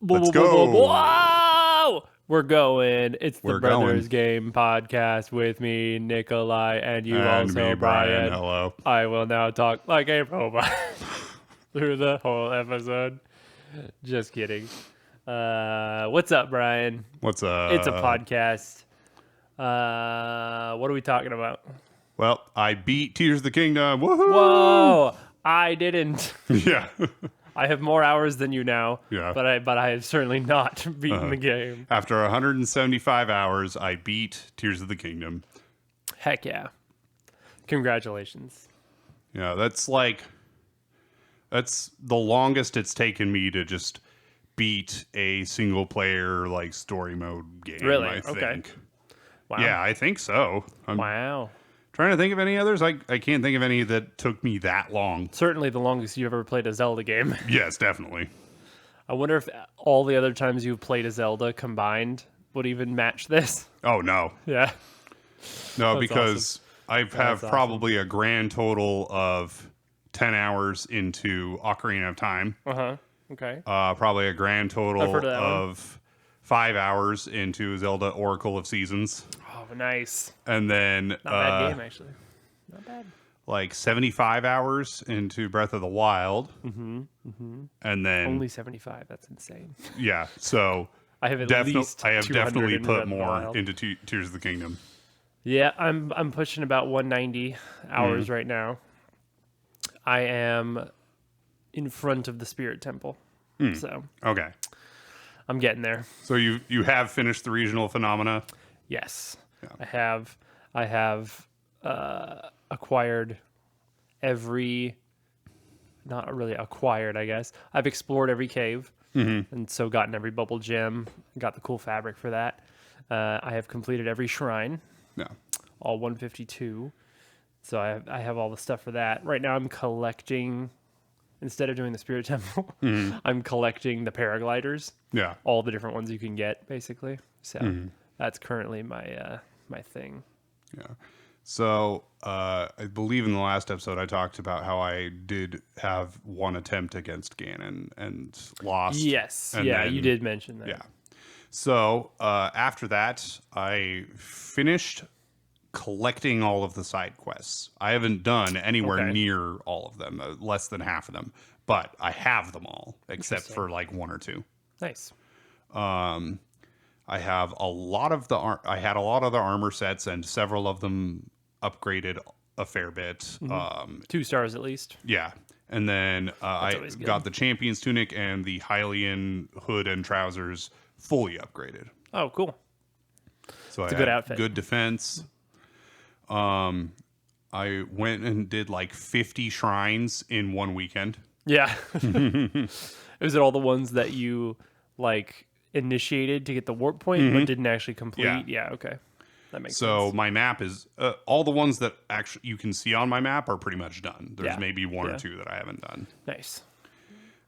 Let's go. Whoa! We're going. It's the We're Brothers going. Game podcast with me, Nicolai, and you And also, me, Brian. Brian. Hello. I will now talk like a robot through the whole episode. Just kidding. What's up, Brian? What's up? It's a podcast. What are we talking about? Well, I beat Tears of the Kingdom. Woohoo! Whoa! I didn't. Yeah. I have more hours than you now. Yeah. But I have certainly not beaten the game. After 175 hours, I beat Tears of the Kingdom. Heck yeah. Congratulations. Yeah, that's the longest it's taken me to just beat a single player like story mode game. Really? I think. Okay. Wow. Yeah, I think so. I'm Wow. trying to think of any others. I can't think of any that took me that long. Certainly the longest you've ever played a Zelda game. Yes, definitely. I wonder if all the other times you've played a Zelda combined would even match this. Oh no. Yeah. No, That's because I have That's probably a grand total of 10 hours into Ocarina of Time. Uh-huh. Okay. Probably a grand I've total heard of that of 5 hours into Zelda Oracle of Seasons. Oh, nice. And then Not a bad game, actually. Not bad. like 75 hours into Breath of the Wild. And then Only 75. That's insane. yeah, so I have at least I have 200 definitely in Breath put of the more Wild. into Tears of the Kingdom. Yeah, I'm pushing about 190 hours right now. I am in front of the Spirit Temple. So Okay. I'm getting there. So you have finished the regional phenomena? Yes. Yeah. I have acquired not really acquired, I guess. I've explored every cave and so gotten every bubble gem, got the cool fabric for that. I have completed every shrine, Yeah. all 152. So I have all the stuff for that. Right now I'm collecting, instead of doing the Spirit Temple, I'm collecting the paragliders, Yeah. all the different ones you can get, basically. So that's currently my my thing. Yeah. So I believe in the last episode I talked about how I did have one attempt against Ganon and lost. Yes. And yeah, then- you did mention that. Yeah. So after that, I finished collecting all of the side quests. I haven't done anywhere Okay. near all of them, less than half of them, but I have them all except Interesting. for like one or two. Nice. I have a lot of I had a lot of the armor sets and several of them upgraded a fair bit. 2 stars at least. Yeah. And then I always good. got the Champion's Tunic and the Hylian hood and trousers fully upgraded. Oh, cool. So It's I a good had outfit. good defense. I went and did like 50 shrines in one weekend. Yeah. Was it all the ones that you like initiated to get the warp point but didn't actually complete? Yeah, okay. That makes So sense. my map is all the ones that actually you can see on my map are pretty much done. There's Yeah. maybe one Yeah. or two that I haven't done. Nice.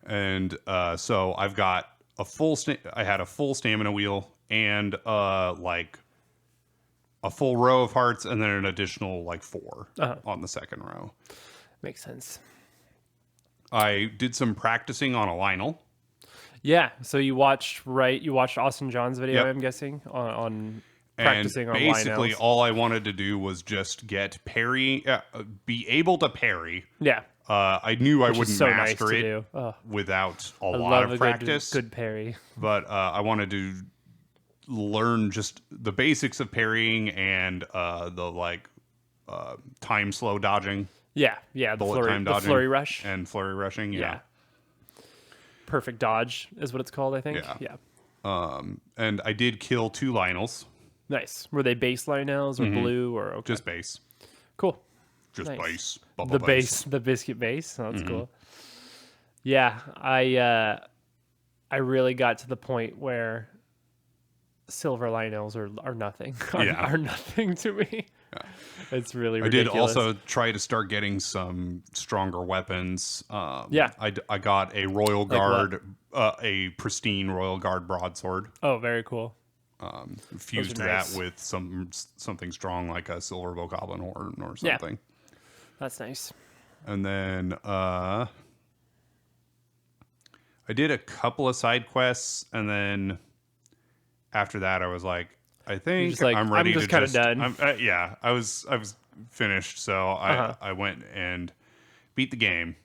And so I've got I had a full stamina wheel and like a full row of hearts and then an additional like 4 on the second row. Makes sense. I did some practicing on a Lionel. Yeah, so you watched Austin John's video, Yep. I'm guessing, on And practicing on basically, Lionels. all I wanted to do was just get be able to parry. Yeah. I knew I Which is wouldn't so nice master to it do. Oh, without a I lot love of a practice. good parry. But I wanted to learn just the basics of parrying and the like time slow dodging Yeah, the Bullet time dodging. flurry rush. and flurry rushing. Yeah. Perfect dodge is what it's called, I think. Yeah. And I did kill 2 Lionels, Nice. Were they base Lionels or blue or okay? just base, Cool. just Nice. base, bubble The base, the biscuit base. Oh, that's cool. Yeah, I really got to the point where silver Lionels are nothing. Yeah. are nothing to me. It's really I ridiculous. did also try to start getting some stronger weapons. Yeah. I got a Royal what? Guard, a pristine Royal Guard broadsword. Oh, very cool. Fused nice. that with something strong like a silver bokoblin horn or Yeah. something. That's nice. And then I I did a couple of side quests, and then after that, I was like, I think just like, I'm ready I'm just to kind of just. done. Yeah, I was finished, so I went and beat the game.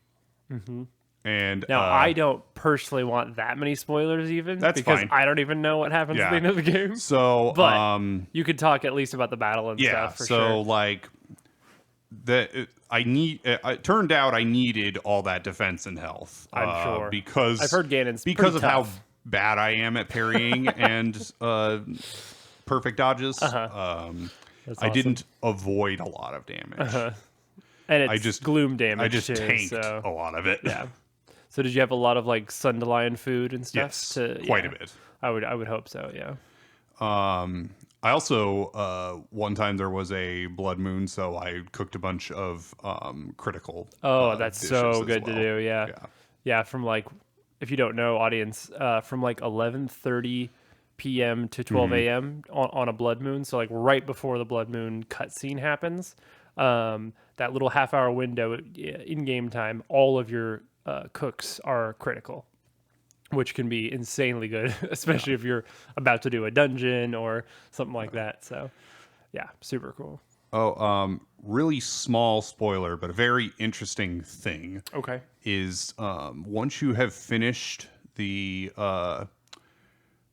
Mm-hmm. And Now, I don't personally want that many spoilers even, that's because fine. I don't even know what happens at the end of the game. So, But you could talk at least about the battle and stuff for so sure. like it turned out I needed all that defense and health. I'm sure. Because I've heard Ganon's because pretty of tough. how bad I am at parrying and perfect dodges. That's I awesome. didn't avoid a lot of damage. And it's gloom damage I just too, tanked so a lot of it. yeah. So did you have a lot of like Sunderlion food and stuff? Yes, quite a bit. I would hope so. Yeah. I also one time there was a blood moon, so I cooked a bunch of critical. Oh, that's dishes so as good to well. do. Yeah. Yeah. From like, if you don't know, audience, from like 11:30 p.m. to 12 a.m. On a blood moon. So like right before the blood moon cutscene happens, that little half-hour window in game time, all of your cooks are critical, which can be insanely good, especially if you're about to do a dungeon or something like that. So, yeah, super cool. Oh, really small spoiler, but a very interesting thing. Okay. Is once you have finished the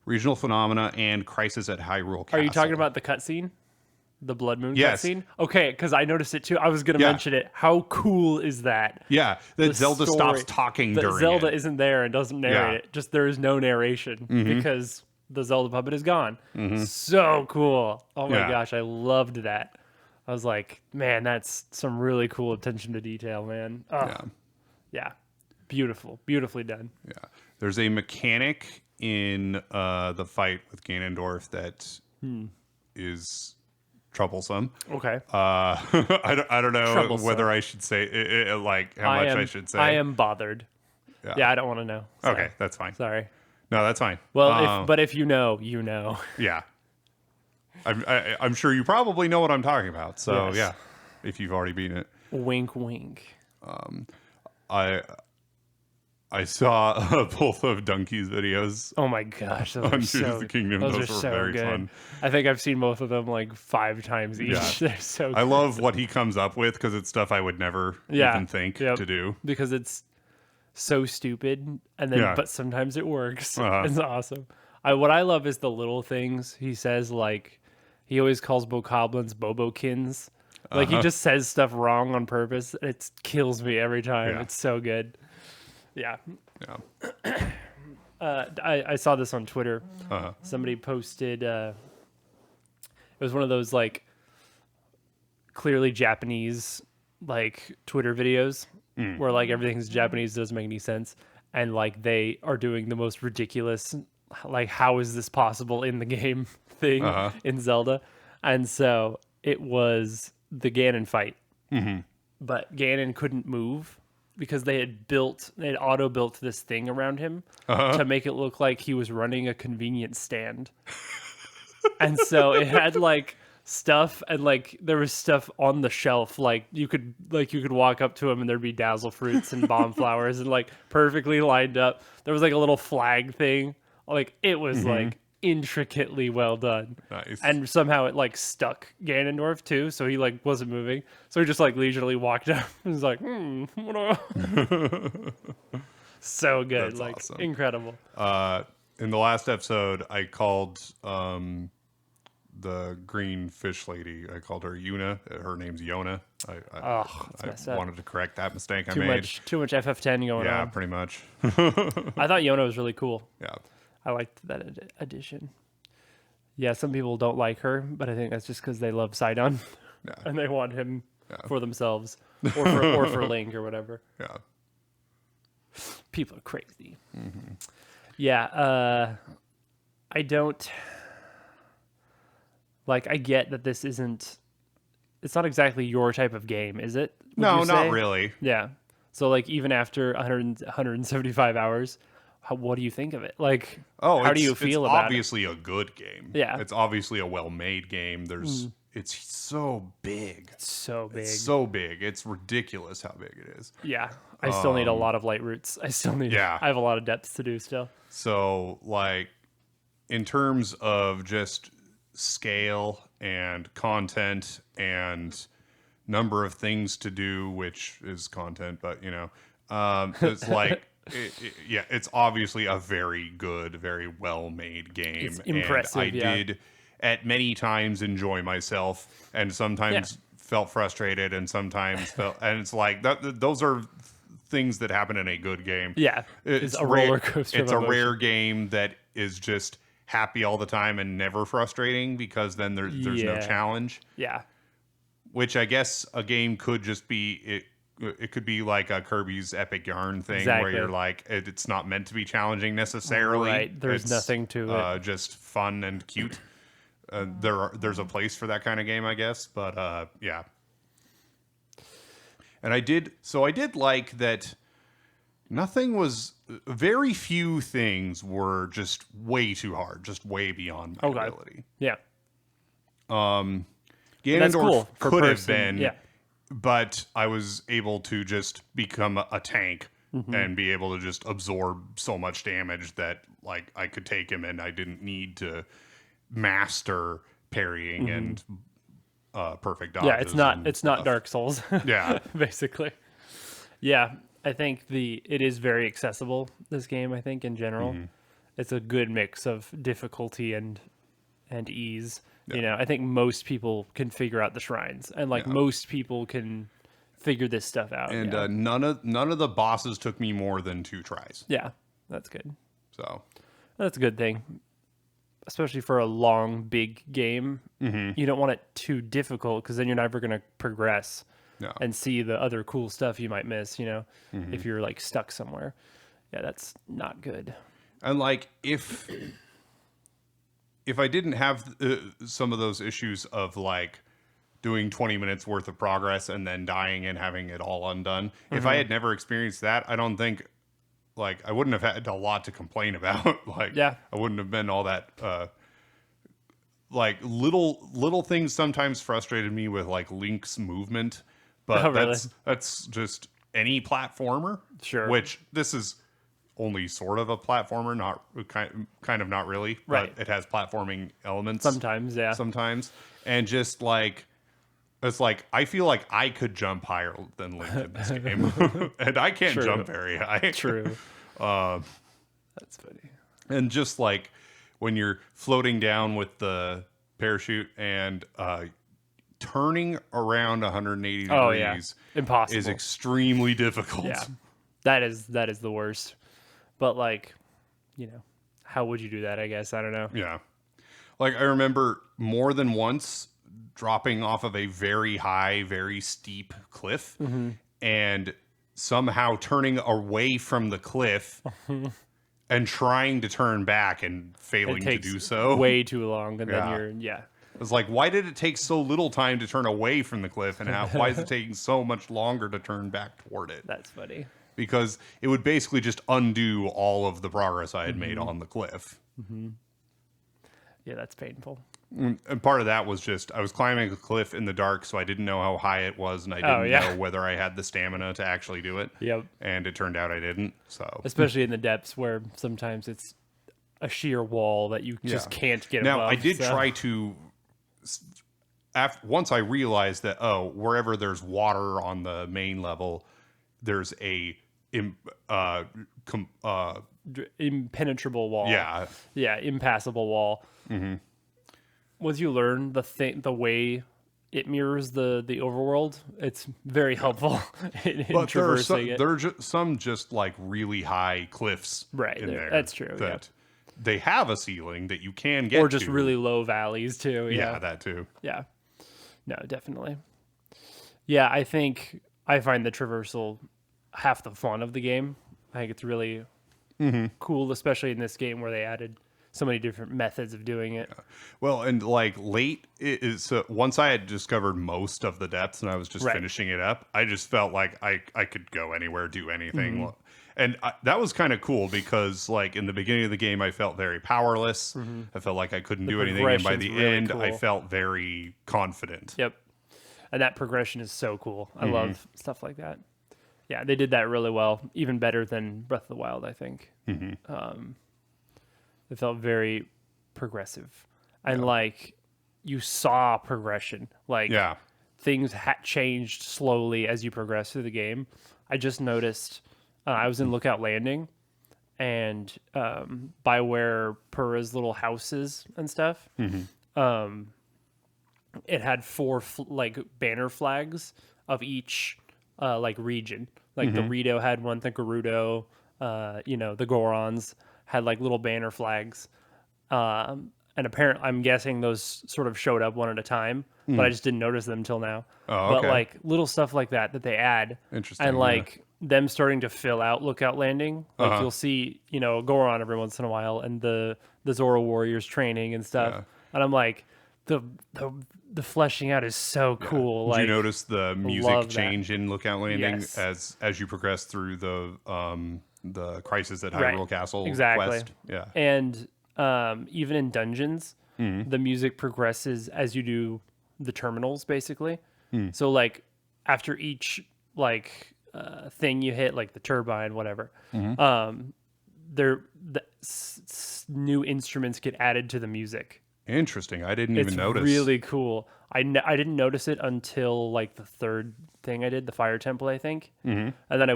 regional phenomena and Crisis at Hyrule Castle. Are you talking about the cutscene? The Blood Moon Yes. cutscene? Okay, because I noticed it too. I was going to mention it. How cool is that? Yeah, that Zelda stops talking during Zelda it. isn't there and doesn't narrate it. Just there is no narration because the Zelda puppet is gone. So cool. Oh my gosh, I loved that. I was like, man, that's some really cool attention to detail, man. Oh, yeah. Beautiful. Beautifully done. Yeah. There's a mechanic in the fight with Ganondorf that is troublesome. Okay. I don't know Troublesome. whether I should say like how much I should say. I am bothered. Yeah, I don't want to know. Sorry. Okay, that's fine. Sorry. No, that's fine. Well, but if you know, you know. Yeah. I'm sure you probably know what I'm talking about. So Yes. yeah, if you've already beaten it. Wink, wink. I saw both of Donkey's videos. Oh my gosh, those on are Tears so, of the Kingdom. those are were so very good. fun. I think I've seen both of them like 5 times each. Yeah. They're so good. I love what he comes up with because it's stuff I would never even think to do. Because it's so stupid, and then but sometimes it works. It's awesome. What I love is the little things he says. Like he always calls bokoblins bobokins. Like he just says stuff wrong on purpose. It kills me every time. Yeah. It's so good. Yeah. Yeah. I saw this on Twitter. Somebody posted. It was one of those like clearly Japanese like Twitter videos where like everything's Japanese, doesn't make any sense, and like they are doing the most ridiculous like how is this possible in the game thing in Zelda, and so it was the Ganon fight, but Ganon couldn't move because they had auto built this thing around him to make it look like he was running a convenience stand. And so it had like stuff, and like there was stuff on the shelf. Like you could walk up to him and there'd be dazzle fruits and bomb flowers and like perfectly lined up. There was like a little flag thing. Like it was like intricately well done. Nice. And somehow it like stuck Ganondorf too, so he like wasn't moving. So he just like leisurely walked up and was like, what so good. That's like awesome. incredible. In the last episode, I called the green fish lady. I called her Yuna. Her name's Yona. I wanted to correct that mistake I made. Too much FF10 going on. Yeah, pretty much. I thought Yona was really cool. Yeah. I liked that addition. Yeah, some people don't like her, but I think that's just because they love Sidon and they want him for themselves or for Link or whatever. Yeah. People are crazy. Yeah, I don't like. I get that this isn't. It's not exactly your type of game, is it? No, not really. Yeah. So like, even after 175 hours. What do you think of it? Like, how do you feel about it? It's obviously a good game. Yeah. It's obviously a well-made game. it's so big. It's so big. It's so big. It's ridiculous how big it is. Yeah. I still need a lot of light roots. I have a lot of depths to do still. So, like, in terms of just scale and content and number of things to do, which is content, but, it's like, it's obviously a very good, very well-made game. It's impressive, and I did, at many times, enjoy myself, and sometimes felt frustrated, and sometimes felt, and it's like, those are things that happen in a good game. Yeah, it's a roller coaster. It's a rare game that is just happy all the time and never frustrating, because then there's no challenge. Yeah, which I guess a game could just be it could be like a Kirby's Epic Yarn thing, where you're like, it's not meant to be challenging necessarily. Right, there's nothing to it. Just fun and cute. There's a place for that kind of game, I guess, but yeah. And I did like that very few things were just way too hard, just way beyond my ability. Yeah. Ganondorf could have been, but I was able to just become a tank and be able to just absorb so much damage that, like, I could take him and I didn't need to master parrying and perfect dodges. Yeah, it's not Dark Souls. Yeah. Basically. Yeah, I think it is very accessible, this game, I think, in general. It's a good mix of difficulty and ease. Yeah. I think most people can figure out the shrines, and most people can figure this stuff out. And none of the bosses took me more than 2 tries. Yeah, that's good. So that's a good thing, especially for a long, big game. You don't want it too difficult, because then you're never going to progress and see the other cool stuff you might miss. If you're like stuck somewhere. Yeah, that's not good. And like if I didn't have some of those issues of like doing 20 minutes worth of progress and then dying and having it all undone, if I had never experienced that, I don't think, like, I wouldn't have had a lot to complain about. Like, I wouldn't have been all that, like, little things sometimes frustrated me with, like, Link's movement, but that's just any platformer. Sure. Which this is only sort of a platformer, not kind of not really, but it has platforming elements sometimes, and just like, it's like, I feel like I could jump higher than Link in this game, and I can't jump very high. True. That's funny. And just like when you're floating down with the parachute and turning around 180 degrees impossible, is extremely difficult. Yeah, that is the worst. But, like, how would you do that, I guess? I don't know. Yeah. Like, I remember more than once dropping off of a very high, very steep cliff and somehow turning away from the cliff and trying to turn back and failing to do so. Way too long. And then it was like, why did it take so little time to turn away from the cliff? And why is it taking so much longer to turn back toward it? That's funny. Because it would basically just undo all of the progress I had made on the cliff. Yeah, that's painful. And part of that was just, I was climbing a cliff in the dark, so I didn't know how high it was, and I didn't know whether I had the stamina to actually do it. Yep. And it turned out I didn't. So especially in the depths, where sometimes it's a sheer wall that you just can't get above. Now, I did try to... once I realized that, wherever there's water on the main level, there's a impenetrable wall. Yeah, impassable wall. Once you learn the way it mirrors the overworld, it's very helpful in traversing it. There's some just like really high cliffs in there. That's true. They have a ceiling that you can get to. Or just really low valleys too. Yeah, that too. Yeah. No, definitely. Yeah, I think I find the traversal half the fun of the game. I think it's really cool, especially in this game where they added so many different methods of doing it. Well, and like once I had discovered most of the depths and I was just finishing it up, I just felt like I could go anywhere, do anything. And that was kind of cool because, like, in the beginning of the game, I felt very powerless. I felt like I couldn't do anything. And by the really end, cool. I felt very confident. Yep. And that progression is so cool. I love stuff like that. Yeah, they did that really well. Even better than Breath of the Wild, I think. It felt very progressive. And, like, you saw progression. Like, things changed slowly as you progress through the game. I just noticed I was in Lookout Landing, and by where Purah's little house is and stuff, it had 4 banner flags of each like region. Like the Rito had one, the Gerudo, the Gorons had like little banner flags. And apparently, I'm guessing those sort of showed up one at a time, but I just didn't notice them until now. Oh, okay. But like little stuff like that they add. Interesting. And like them starting to fill out Lookout Landing. Like you'll see, Goron every once in a while, and the Zora warriors training and stuff. Yeah. And I'm like, the fleshing out is so cool. Did Like, you notice the music change in Lookout Landing as you progress through the Crisis at Hyrule Castle quest? Yeah. And even in dungeons, the music progresses as you do the terminals, basically. So like after each like thing you hit, like the turbine, whatever, new instruments get added to the music. Interesting. I didn't even notice. It's really cool. I didn't notice it until like the third thing I did, the Fire Temple, I think. And then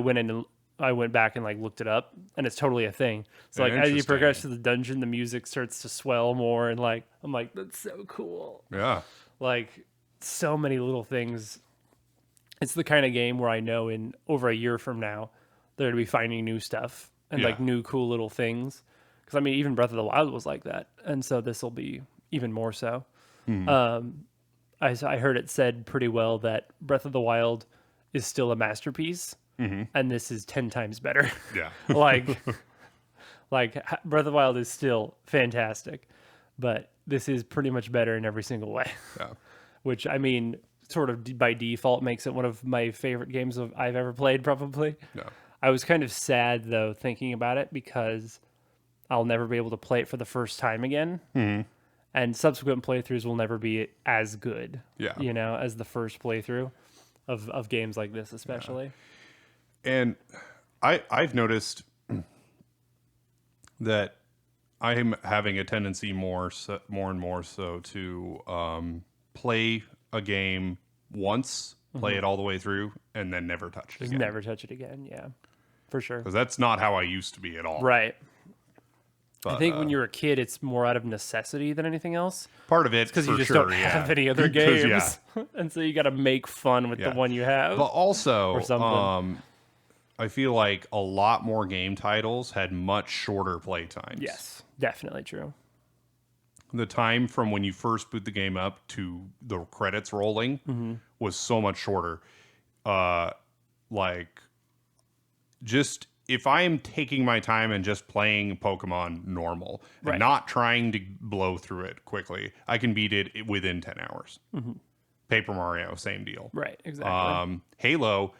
I went back and like looked it up, and it's totally a thing. So like as you progress through the dungeon, the music starts to swell more, and like I'm like, that's so cool. Yeah. Like so many little things. It's the kind of game where I know in over a year from now they're gonna be finding new stuff and like new cool little things. Because I mean, even Breath of the Wild was like that, and so this will be even more so. I heard it said pretty well that Breath of the Wild is still a masterpiece, and this is 10 times better. Yeah. like Breath of the Wild is still fantastic, but this is pretty much better in every single way. Yeah. Which, I mean, sort of by default makes it one of my favorite games I've ever played, probably. Yeah. I was kind of sad, though, thinking about it, because I'll never be able to play it for the first time again. And subsequent playthroughs will never be as good, as the first playthrough of games like this, especially. Yeah. And I've noticed that I am having a tendency more and more so to play a game once, play it all the way through, and then never touch it again. Never touch it again, yeah. For sure. Because that's not how I used to be at all. Right. But, I think when you're a kid, it's more out of necessity than anything else. Part of it, because you just don't have any other games, and so you got to make fun with the one you have. But also, or something. I feel like a lot more game titles had much shorter play times. Yes, definitely true. The time from when you first boot the game up to the credits rolling was so much shorter. Just if I am taking my time and just playing Pokemon normal and not trying to blow through it quickly, I can beat it within 10 hours. Paper Mario, same deal. Right, exactly. Halo,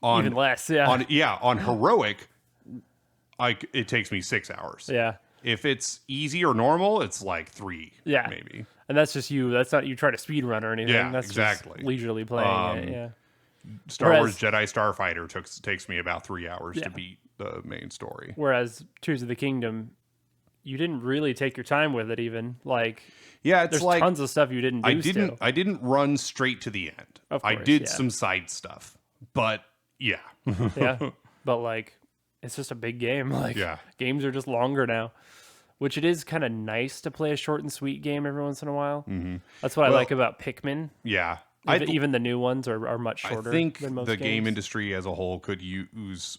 even less, yeah. On Heroic, it takes me 6 hours. Yeah. If it's easy or normal, it's like 3, maybe. And that's just you. That's not you try to speed run or anything. Yeah, that's exactly. Just leisurely playing it, yeah. Star Wars Jedi Starfighter takes me about 3 hours to beat the main story. Whereas Tears of the Kingdom, you didn't really take your time with it even. Like, it's there's like tons of stuff you didn't do. I didn't run straight to the end. Of course, I did some side stuff. But yeah. But like it's just a big game. Like games are just longer now. Which it is kind of nice to play a short and sweet game every once in a while. That's what I like about Pikmin. Yeah. Even the new ones are much shorter. I think than most the games. game industry as a whole could use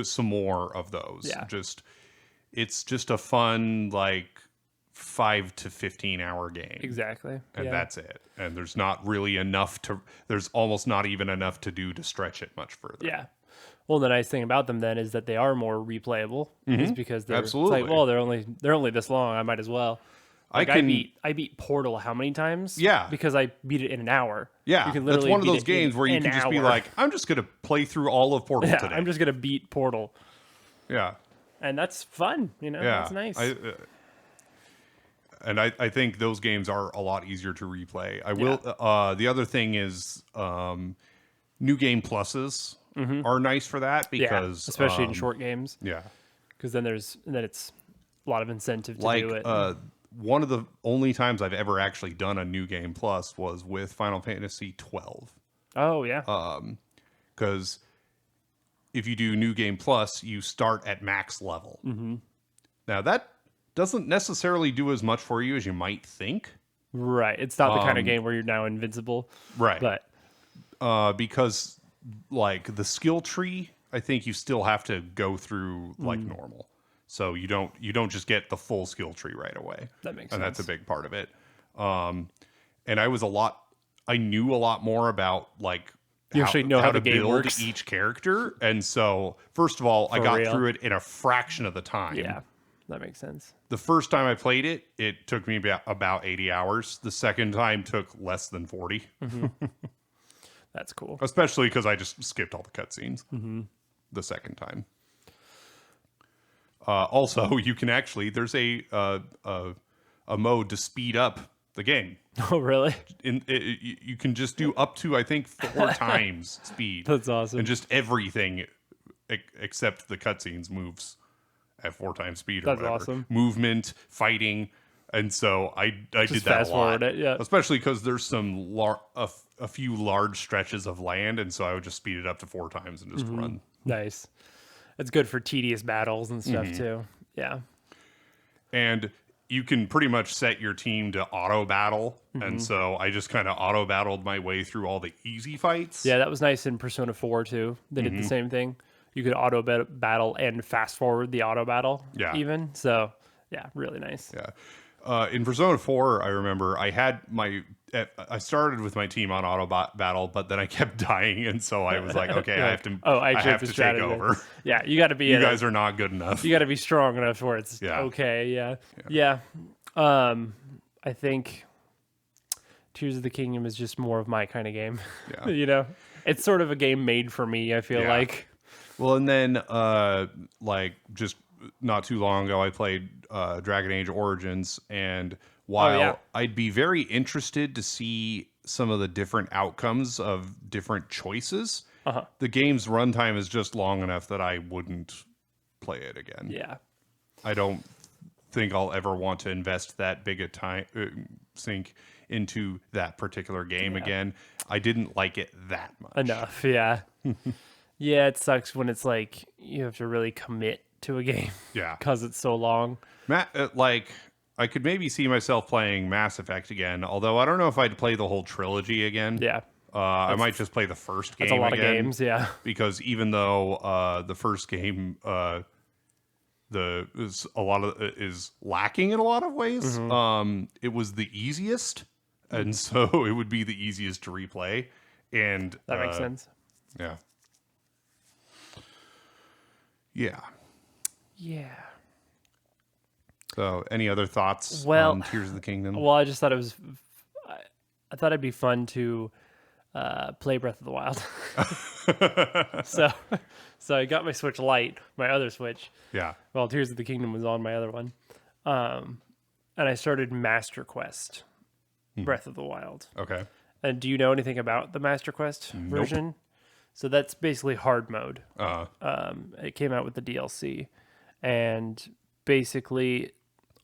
some more of those. Yeah. It's just a fun 5 to 15 hour game. Exactly. And that's it. And there's not really enough there's almost not even enough to do to stretch it much further. Yeah. Well, the nice thing about them then is that they are more replayable. Is because they're absolutely. it's like, well, they're only this long. I might as well. Like I beat Portal how many times? Yeah. Because I beat it in an hour. Yeah, you can that's literally one of beat those it games in where you an can just be hour. like, I'm just going to play through all of Portal today. I'm just gonna beat Portal, Yeah. and that's fun. You know, Yeah. that's nice. I think those games are a lot easier to replay. I will. The other thing is, new game pluses are nice for that because, especially in short games. Yeah. Because then it's a lot of incentive to Like, do it. one of the only times I've ever actually done a new game plus was with Final Fantasy 12. Oh yeah. Because if you do new game plus, you start at max level. Now that doesn't necessarily do as much for you as you might think. Right. It's not the kind of game where you're now invincible. Right. But because like the skill tree, I think you still have to go through like normal. So you don't just get the full skill tree right away. That makes and sense. that's a big part of it. And I knew a lot more about like you actually know how the game build works. each character. And so first of all, I got real? through it in a fraction of the time. Yeah. That makes sense. The first time I played it, it took me about 80 hours. The second time took less than 40. That's cool. Especially because I just skipped all the cutscenes the second time. Also, you can actually, there's a mode to speed up the game. Oh, really? You can just do up to, I think, 4 times speed. That's awesome. And just everything except the cutscenes moves at 4 times speed or That's whatever. awesome. Movement, fighting. And so I did that fast a lot. forward it, yeah. Especially because there's some a few large stretches of land, and so I would just speed it up to 4 times and just run. Nice. It's good for tedious battles and stuff too. Yeah. And you can pretty much set your team to auto battle, and so I just kind of auto battled my way through all the easy fights. Yeah, that was nice in Persona 4 too. They did the same thing. You could auto battle and fast forward the auto battle. Yeah. Even so, yeah, really nice. Yeah. In Persona 4, I remember I started with my team on auto battle, but then I kept dying, and so I was like, okay, I have to. I have to take over. Yeah, you got to be. You guys are not good enough. You got to be strong enough where it's okay. Yeah. I think Tears of the Kingdom is just more of my kind of game. Yeah. You know, it's sort of a game made for me. I feel like. Well, and then like just not too long ago, I played Dragon Age Origins, and while I'd be very interested to see some of the different outcomes of different choices, the game's runtime is just long enough that I wouldn't play it again. Yeah. I don't think I'll ever want to invest that big a time sink into that particular game again. I didn't like it that much. Enough, yeah. Yeah, it sucks when it's like you have to really commit to a game. Yeah. Because it's so long. Like, I could maybe see myself playing Mass Effect again, although I don't know if I'd play the whole trilogy again. Yeah. I might just play the first game. That's a lot again, of games, yeah. Because even though the first game is lacking in a lot of ways, it was the easiest, and so it would be the easiest to replay. And that makes sense. Yeah. Yeah. Yeah. So, any other thoughts Well, on Tears of the Kingdom? Well, I just thought I thought it'd be fun to play Breath of the Wild. So I got my Switch Lite, my other Switch. Yeah. Well, Tears of the Kingdom was on my other one. And I started Master Quest, Breath of the Wild. Okay. And do you know anything about the Master Quest version? So that's basically hard mode. It came out with the DLC. And basically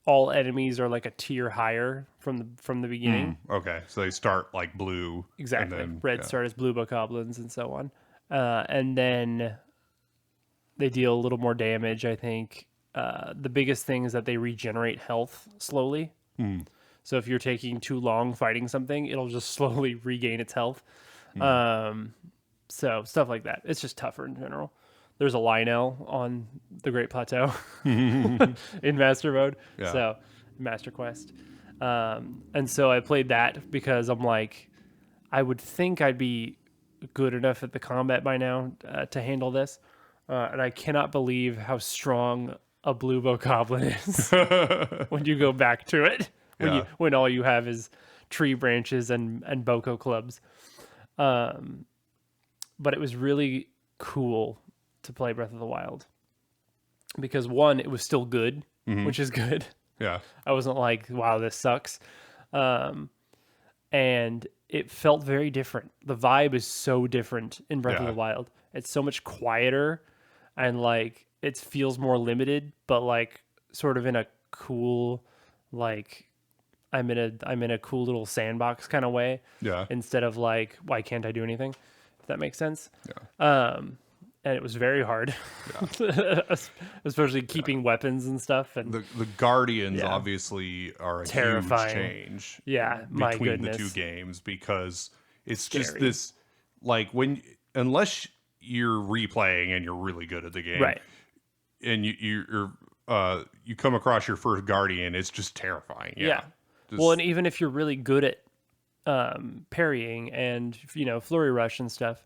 all enemies are like a tier higher from the beginning. Okay. So they start like blue. Exactly. And then, Red start as blue bokoblins and so on. And then they deal a little more damage, I think. The biggest thing is that they regenerate health slowly. So if you're taking too long fighting something, it'll just slowly regain its health. So stuff like that. It's just tougher in general. There's a Lionel on the Great Plateau in Master Mode. Yeah. So Master Quest. And so I played that because I'm like, I would think I'd be good enough at the combat by now to handle this. And I cannot believe how strong a blue bokoblin is when you go back to it. when all you have is tree branches and boko clubs. But it was really cool to play Breath of the Wild because one, it was still good, which is good. Yeah. I wasn't like, wow, this sucks. And it felt very different. The vibe is so different in Breath of the Wild. It's so much quieter and like it feels more limited, but like sort of in a cool, like I'm in a cool little sandbox kind of way. Yeah. Instead of like, why can't I do anything? If that makes sense. Yeah. And it was very hard, especially keeping weapons and stuff. And the Guardians obviously are a terrifying huge change. Yeah, my between goodness. the two games because it's Scary. just this like unless you're replaying and you're really good at the game, Right. And you come across your first Guardian, it's just terrifying. Yeah. Well, and even if you're really good at parrying and flurry rush and stuff,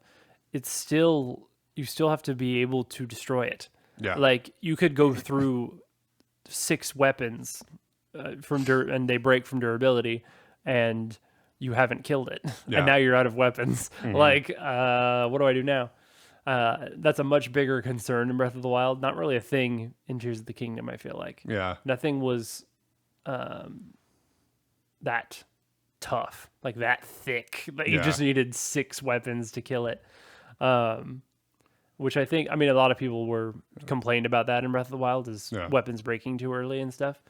it's still you still have to be able to destroy it. Yeah. Like you could go through 6 weapons and they break from durability, and you haven't killed it, and now you're out of weapons. Like, what do I do now? That's a much bigger concern in Breath of the Wild. Not really a thing in Tears of the Kingdom. I feel like nothing was that tough, like that thick. That you just needed 6 weapons to kill it. Which I think, a lot of people were complained about that in Breath of the Wild is weapons breaking too early and stuff.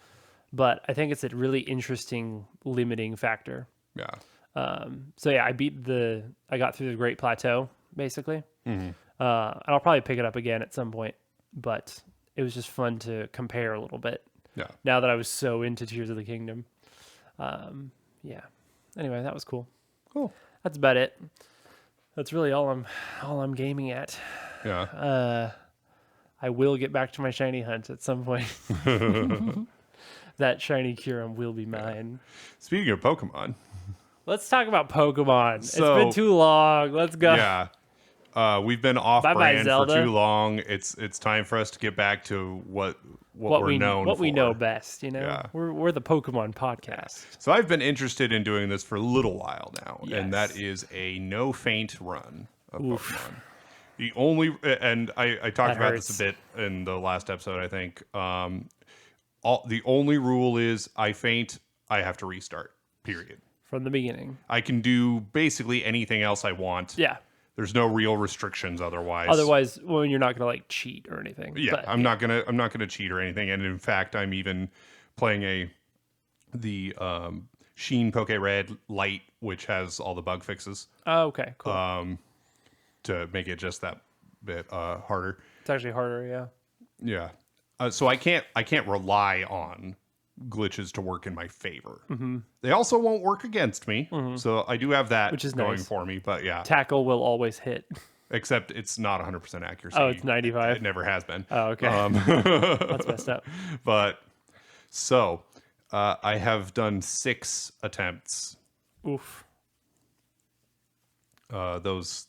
But I think it's a really interesting limiting factor. Yeah. So yeah, I got through the Great Plateau basically. And I'll probably pick it up again at some point, but it was just fun to compare a little bit. Yeah. Now that I was so into Tears of the Kingdom. Yeah. Anyway, that was cool. Cool. That's about it. That's really all I'm gaming at. Yeah. I will get back to my shiny hunt at some point. That shiny Kyurem will be mine. Speaking of Pokemon, let's talk about Pokemon. So, it's been too long. Let's go. Yeah. We've been off brand for Zelda. too long. It's time for us to get back to what we're known for. We know best, Yeah. We're the Pokemon podcast. So I've been interested in doing this for a little while now, Yes. and that is a no feint run of Pokemon. The only, and I talked about this a bit in the last episode, I think. The only rule is I faint, I have to restart. Period. From the beginning. I can do basically anything else I want. Yeah. There's no real restrictions otherwise. Otherwise, well, you're not gonna like cheat or anything. Yeah, but, I'm not gonna cheat or anything. And in fact, I'm even playing the Sheen Poke Red Light, which has all the bug fixes. Oh, okay, cool. To make it just that bit harder. It's actually harder, yeah. Yeah. So I can't rely on glitches to work in my favor. They also won't work against me. So I do have that which is going nice. for me. But yeah, Tackle will always hit. except it's not 100% accuracy. Oh, it's 95. It never has been. Oh, okay. That's messed up. But so I have done 6 attempts. Oof. Those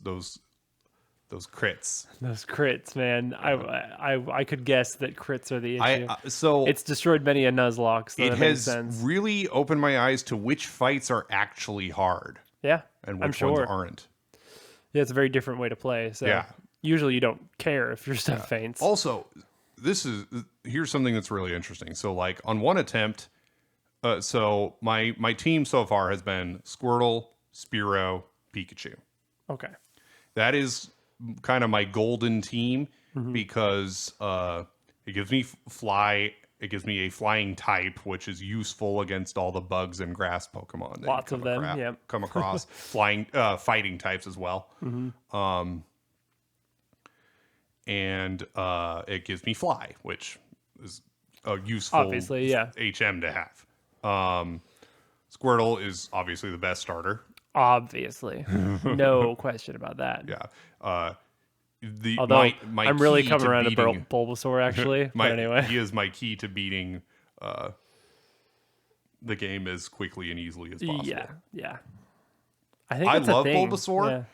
crits. Those crits, man. I could guess that crits are the issue. So it's destroyed many a Nuzlocke. So it has really opened my eyes to which fights are actually hard. Yeah, and which ones aren't. Yeah, it's a very different way to play. So usually you don't care if your stuff faints. Also, here's something that's really interesting. So like on one attempt, so my team so far has been Squirtle, Spearow, Pikachu. Okay. That is kind of my golden team because it gives me it gives me a flying type, which is useful against all the bugs and grass Pokemon. That Lots of them, come across fighting types as well. And it gives me Fly, which is a useful obviously, HM to have. Squirtle is obviously the best starter. Obviously, no question about that. Yeah. Although I'm really coming around to Bulbasaur, actually. But anyway, he is my key to beating the game as quickly and easily as possible. Yeah. I love Bulbasaur. Yeah.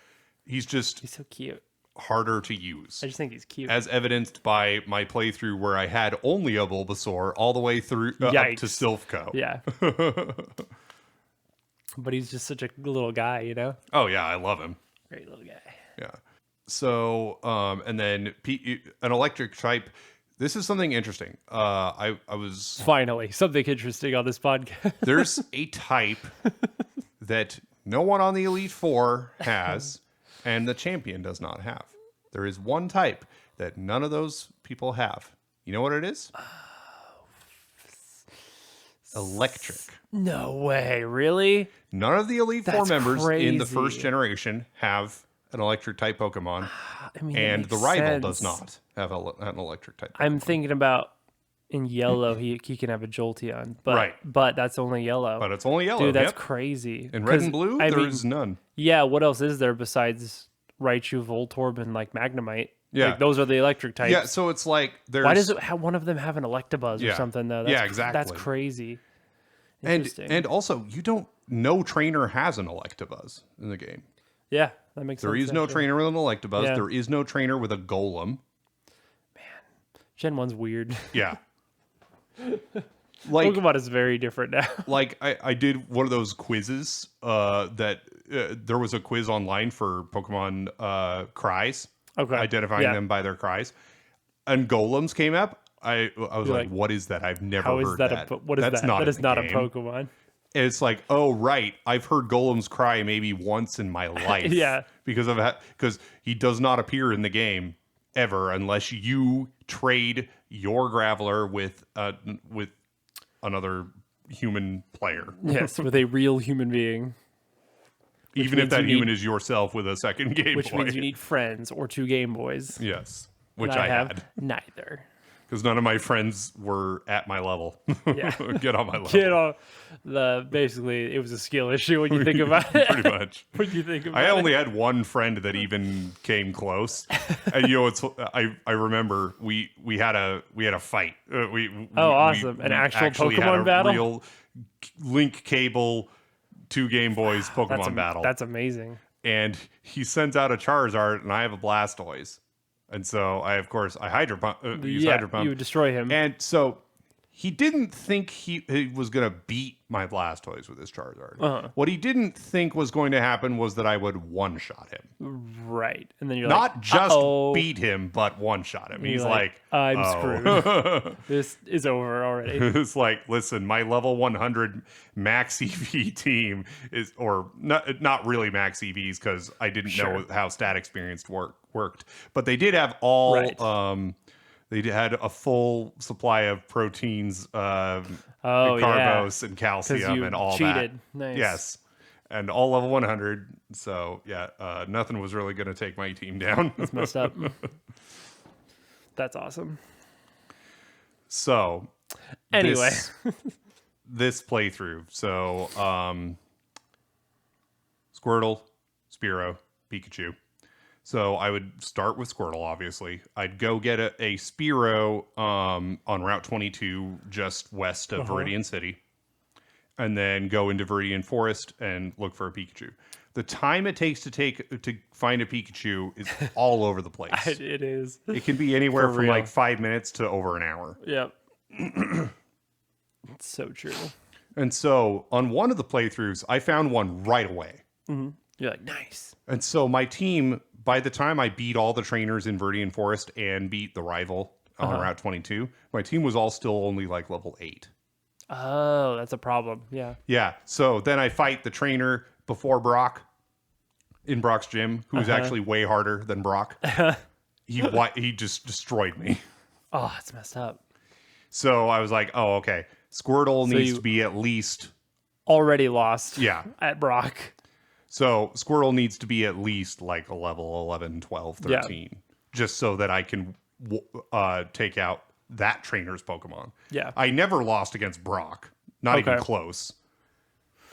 He's so cute. harder to use. I just think he's cute. As evidenced by my playthrough where I had only a Bulbasaur all the way through up to Silphco. Yeah. But he's just such a little guy, you know? Oh, yeah, I love him. Great little guy. Yeah. So, and then an electric type. This is something interesting. I was... Finally, something interesting on this podcast. There's a type that no one on the Elite Four has, and the champion does not have. There is one type that none of those people have. You know what it is? Electric. No way, really? None of the Elite Four members in the crazy. first generation have an electric type Pokemon, I mean, and that the makes rival sense. does not have an electric type Pokemon. I'm thinking about in yellow, he can have a Jolteon, but Right. but that's only yellow. But it's only yellow. Dude, that's yep. crazy. In red 'Cause, and blue, I mean, there's none. yeah, what else is there besides Raichu, Voltorb, and like Magnemite? Yeah. Like, those are the electric types. Yeah, so it's like there's... Why does one of them have an Electabuzz or Yeah. something though? Yeah, That's, exactly. That's crazy. and Interesting. also no trainer has an Electabuzz in the game. Yeah, that makes sense. There is no actually. trainer with an Electabuzz. Yeah. There is no trainer with a Golem. Gen 1's weird. Yeah. Like Pokemon is very different now. like I did one of those quizzes that there was a quiz online for Pokemon cries, Okay. identifying Yeah. them by their cries, and Golems came up. I was You're like, like, what is that? I've never How heard is that? that. What is That's that? Not That in is the not a game. Pokemon. And it's like, oh right, I've heard Golems cry maybe once in my life. Yeah. because he does not appear in the game ever unless you trade your Graveler with another human player. Yes, with a real human being, Even if means that you human need- is yourself with a second Game which Boy. means you need friends or 2 Game Boys. Yes, which And I have had. neither. Because none of my friends were at my level. Yeah. Get on my level. You know, basically it was a skill issue when you think about it. Pretty much. When you think about I it. only had one friend that even came close, and I remember we had a fight. Awesome. An actual actually had Pokemon a battle? real Link cable 2 Game Boys Pokemon battle, That's amazing. and he sends out a Charizard, and I have a Blastoise, and so I Hydro Pump, use Yeah, Hydro Pump, you would destroy him. and so he didn't think he was going to beat my Blastoise with his Charizard. Uh-huh. What he didn't think was going to happen was that I would one-shot him. Right. And then you're Not like, just "Uh-oh." beat him, but one-shot him. He's You're like, I'm "Oh." screwed. This is over already. It's like, listen, my level 100 max EV team is, or not really max EVs because I didn't know how stat experience worked. But they did have all... Right. They had a full supply of proteins, Oh, carbose, and 'Cause calcium, you and all cheated. that. Nice. Yes, and all level 100. So yeah, nothing was really going to take my team down. That's messed up. That's awesome. So Anyway. this playthrough. So Squirtle, Spearow, Pikachu. So I would start with Squirtle, obviously. I'd go get a Spearow on Route 22, just west of Viridian City, and then go into Viridian Forest and look for a Pikachu. The time it takes to find a Pikachu is all over the place. It is. It can be anywhere For from real. like 5 minutes to over an hour. Yep. It's so true. And so on one of the playthroughs, I found one right away. You're like, nice. And so my team, by the time I beat all the trainers in Viridian Forest and beat the rival on Route 22, my team was all still only like level 8. Oh, that's a problem. Yeah. Yeah. So then I fight the trainer before Brock in Brock's gym, who's actually way harder than Brock. He just destroyed me. Oh, it's messed up. So I was like, oh, okay. Squirtle needs you- to be at least... Already lost. Yeah. At Brock. So Squirtle needs to be at least like a level 11, 12, 13. Just so that I can take out that trainer's Pokemon. Yeah. I never lost against Brock. Not even Okay. close.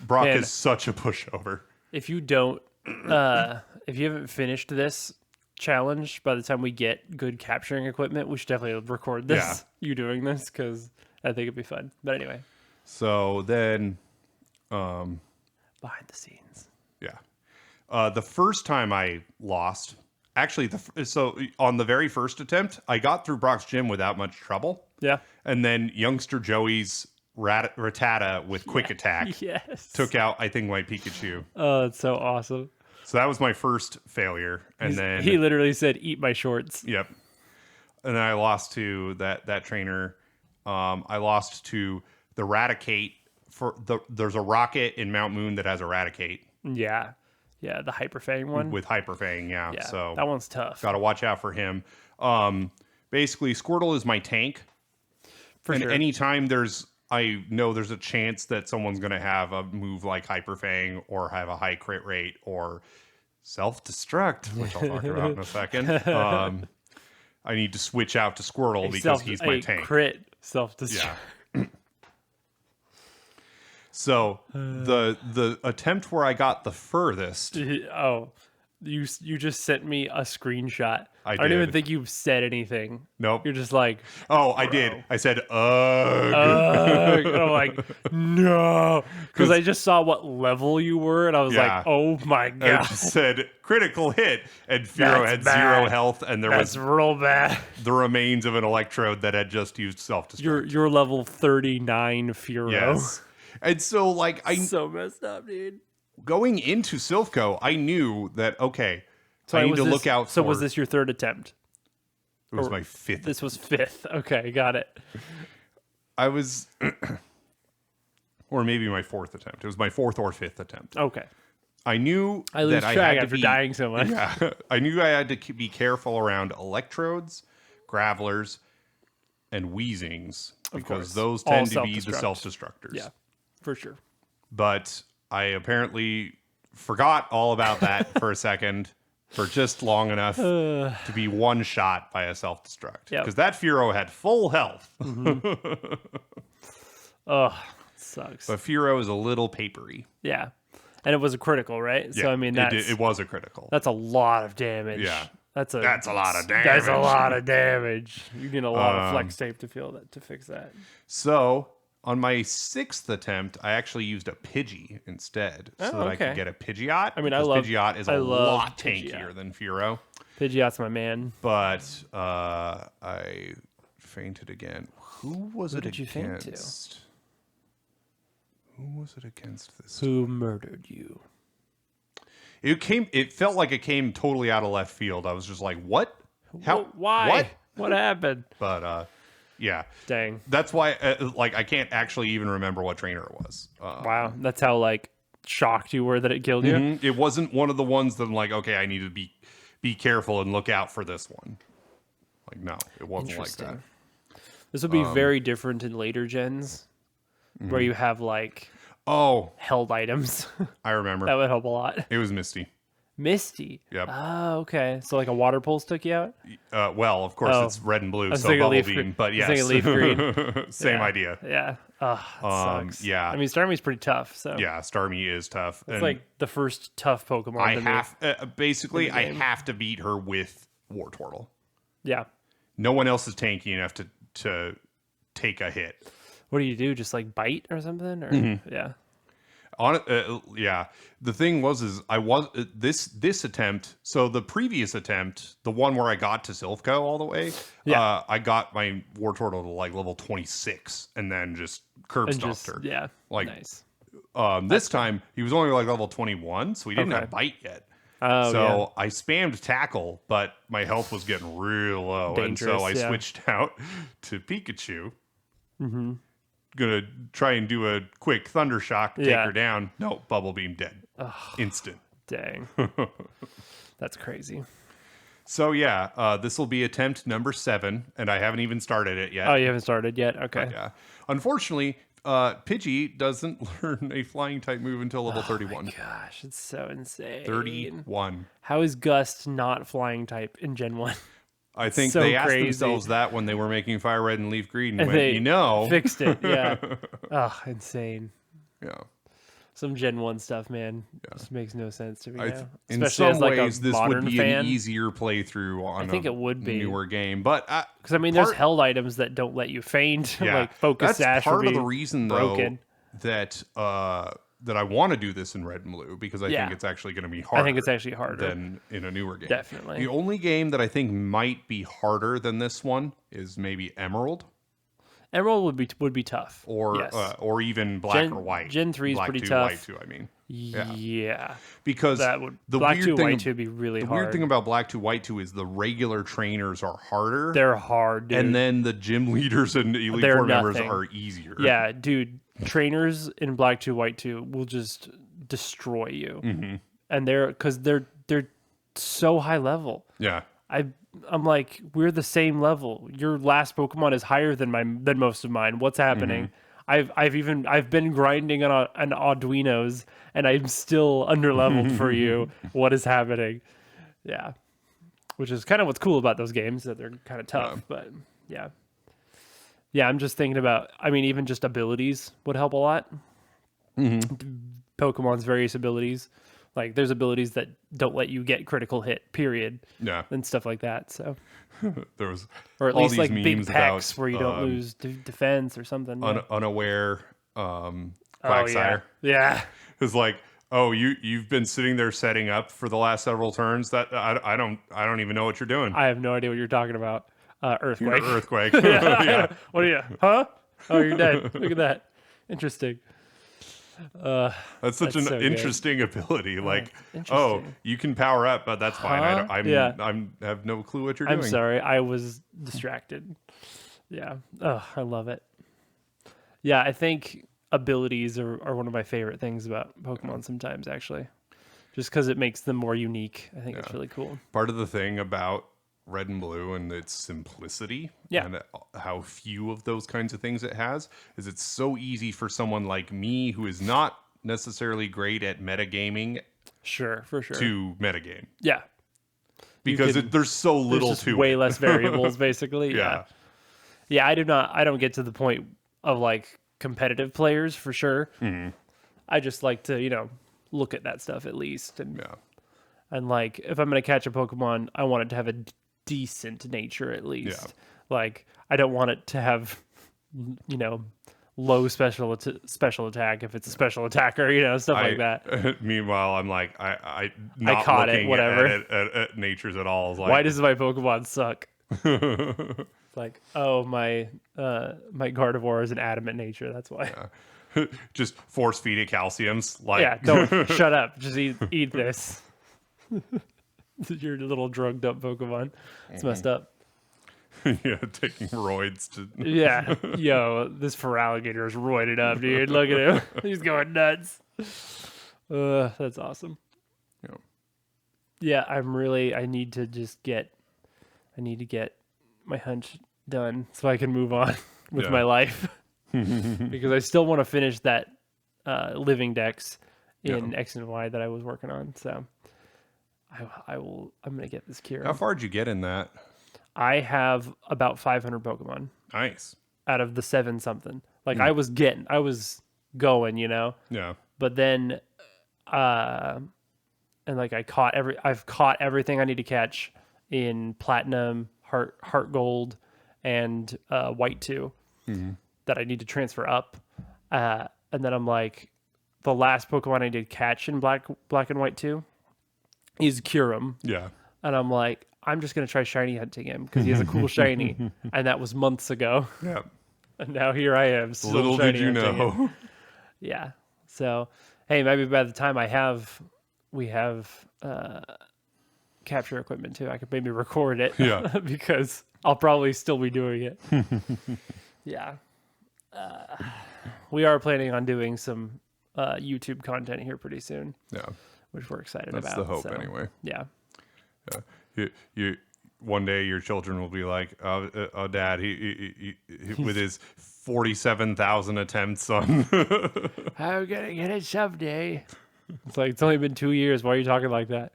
Brock Man. is such a pushover. If you don't, if you haven't finished this challenge by the time we get good capturing equipment, we should definitely record this. Yeah. You doing this, because I think it'd be fun. But anyway, So then, behind the scenes. yeah. The first time I lost, actually, so on the very first attempt, I got through Brock's gym without much trouble. Yeah. And then youngster Joey's Rattata with quick attack took out, I think, my Pikachu. Oh, that's so awesome. So that was my first failure. And then he literally said, "Eat my shorts." Yep. And then I lost to that trainer. I lost to the Raticate. There's a rocket in Mount Moon that has Eradicate. Yeah. Yeah, the Hyper Fang one. With Hyper Fang, yeah. So that one's tough. Got to watch out for him. Basically, Squirtle is my tank. And anytime I know there's a chance that someone's going to have a move like Hyper Fang or have a high crit rate or self-destruct, which I'll talk about in a second. I need to switch out to Squirtle because he's my tank. Crit self-destruct. Yeah. So the attempt where I got the furthest. Oh, you just sent me a screenshot. I don't did. even think you said anything. Nope. You're just like, oh, I did. I said, ugh. I'm like, no. Because I just saw what level you were, and I was like, oh my God. I just said, critical hit. And Furo had bad. 0 health, and there That's was real bad. the remains of an Electrode that had just used self-destruct. You're level 39 Furo. Yes. And so, like, so messed up, dude. Going into Silphco, I knew that, okay, so I need to look out for... So was this your third attempt? It was my 5th. This was 5th. Okay, got it. I was... or maybe my 4th attempt. It was my 4th or 5th attempt. Okay. I knew I lose track after dying so much. Yeah, I knew I had to be careful around Electrodes, Gravelers, and Weezings, because those tend to be the self-destructors. Yeah, for sure. But I apparently forgot all about that for a second, for just long enough to be one shot by a self-destruct. Because that Furo had full health. Mm-hmm. Ugh, sucks. But Furo is a little papery. Yeah. And it was a critical, right? Yeah, so, I mean, it was a critical. That's a lot of damage. Yeah. That's a lot of damage. That's a lot of damage. You need a lot of flex tape to fix that. So... on my 6th attempt, I actually used a Pidgey instead, so that I could get a Pidgeot. I mean, Pidgeot is a lot tankier than Furo. Pidgeot's my man. But I fainted again. Who was it against? Who was it against this? Who murdered you? It felt like it came totally out of left field. I was just like, what? How? Why? What happened? But yeah. Dang. That's why, I can't actually even remember what trainer it was. Wow. That's how, shocked you were that it killed you? It wasn't one of the ones that I'm like, okay, I need to be careful and look out for this one. Like, no, it wasn't like that. This would be very different in later gens, where you have, held items. I remember. That would help a lot. It was Misty. Misty. Yep. Oh, okay. So a water pulse took you out? Well, of course it's red and blue, so bubble beam. But yes, leaf green. Same idea. Yeah. Oh, that sucks. Yeah. I mean, Starmie's pretty tough. So yeah, Starmie is tough. It's like the first tough Pokemon. I have to beat her with Wartortle. Yeah. No one else is tanky enough to take a hit. What do you do? Just bite or something? Or yeah. The thing was I was this attempt. So the previous attempt, the one where I got to Silphco all the way, I got my Wartortle to level 26, and then just curb stomped her. Yeah, nice. This time he was only level 21, so he didn't have bite yet. Oh, so I spammed tackle, but my health was getting real low, and so I switched out to Pikachu. Mm-hmm. Gonna try and do a quick thunder shock, take her down. No, bubble beam dead. Ugh, instant. Dang. That's crazy. So yeah, this will be attempt number 7, and I haven't even started it yet. Oh, you haven't started yet? Okay. But, yeah. Unfortunately, Pidgey doesn't learn a flying type move until level 31. My gosh, it's so insane. 31. How is Gust not flying type in Gen 1? I think they asked themselves that when they were making Fire Red and Leaf Green. And they fixed it, yeah. Oh, insane. Yeah. Some Gen 1 stuff, man. Just makes no sense to me now. In some ways, this would be an easier playthrough on a newer game. But because, there's held items that don't let you faint, like Focus Sash. That's part of the reason, though, that that I want to do this in red and blue because I think it's actually going to be harder. I think it's actually harder than in a newer game. Definitely. The only game that I think might be harder than this one is maybe Emerald. Emerald would be tough. Or even Black or White. Gen 3 is pretty 2, tough. White 2, I mean. Yeah. Because Black 2, White 2 would be really hard. The weird thing about Black 2, White 2 is the regular trainers are harder. They're hard, dude. And then the gym leaders and Elite Four members are easier. Yeah, dude. Trainers in Black 2, White 2 will just destroy you. Mm-hmm. And they're so high level. Yeah. I'm like, we're the same level. Your last Pokemon is higher than most of mine. What's happening? Mm-hmm. I've been grinding on Arduinos and I'm still underleveled for you. What is happening? Yeah. Which is kind of what's cool about those games, that they're kind of tough, but yeah. Yeah, I'm just thinking about, I mean, even just abilities would help a lot. Mm-hmm. Pokemon's various abilities. Like, there's abilities that don't let you get critical hit, period. Yeah. And stuff like that, so. There was or at all least, these like, memes big packs about, where you don't lose defense or something. Unaware Quagsire. Yeah. It's like, oh, you've been sitting there setting up for the last several turns. That I don't even know what you're doing. I have no idea what you're talking about. Earthquake. Earthquake. Yeah. What are you? Huh? Oh, you're dead. Look at that. Interesting. That's such an so interesting ability. Like, oh, you can power up, but that's fine. I have no clue what you're doing. I'm sorry. I was distracted. Yeah. Oh, I love it. Yeah, I think abilities are one of my favorite things about Pokemon sometimes, actually. Just because it makes them more unique. I think it's really cool. Part of the thing about Red and Blue and its simplicity and how few of those kinds of things it has is it's so easy for someone like me who is not necessarily great at metagaming for sure to metagame. Yeah. Because there's so little there's just to way it. less variables basically. Yeah. Yeah, I don't get to the point of like competitive players for sure. Mm-hmm. I just like to, look at that stuff at least and like if I'm going to catch a Pokemon, I want it to have a decent nature at least. Yeah. Like I don't want it to have low special attack if it's a special attacker, stuff like that. Meanwhile, I'm like I caught it, whatever. At natures at all. Like, why does my Pokemon suck? It's like, oh, my Gardevoir is an adamant nature, that's why. Just force feed it calciums. Like don't shut up. Just eat this. Your little drugged up Pokemon. It's messed up. Yeah, taking roids to. Yeah, yo, this Feraligatr is roided up, dude. Look at him. He's going nuts. That's awesome. Yeah, I need to get my hunch done so I can move on with my life. Because I still want to finish that living dex in X and Y that I was working on. So I'm gonna get this Kyurem. How far did you get in that? I have about 500 Pokemon. Nice. Out of the 7 something. Like I was going, Yeah. But then and like I've caught everything I need to catch in Platinum, Heart Gold, and White 2 that I need to transfer up. And then I'm like, the last Pokemon I did catch in Black and White 2 is Kyurem. Yeah. And I'm like, I'm just going to try shiny hunting him because he has a cool shiny. And that was months ago. Yeah. And now here I am. Still Little did you know. Him. Yeah. So, hey, maybe by the time we have capture equipment too, I could maybe record it. Yeah. Because I'll probably still be doing it. Yeah. We are planning on doing some YouTube content here pretty soon. Yeah. Which we're excited about. That's the hope anyway. Yeah. You one day your children will be like, oh Dad, he with his 47,000 attempts on. I'm gonna get it someday. It's like, it's only been 2 years. Why are you talking like that?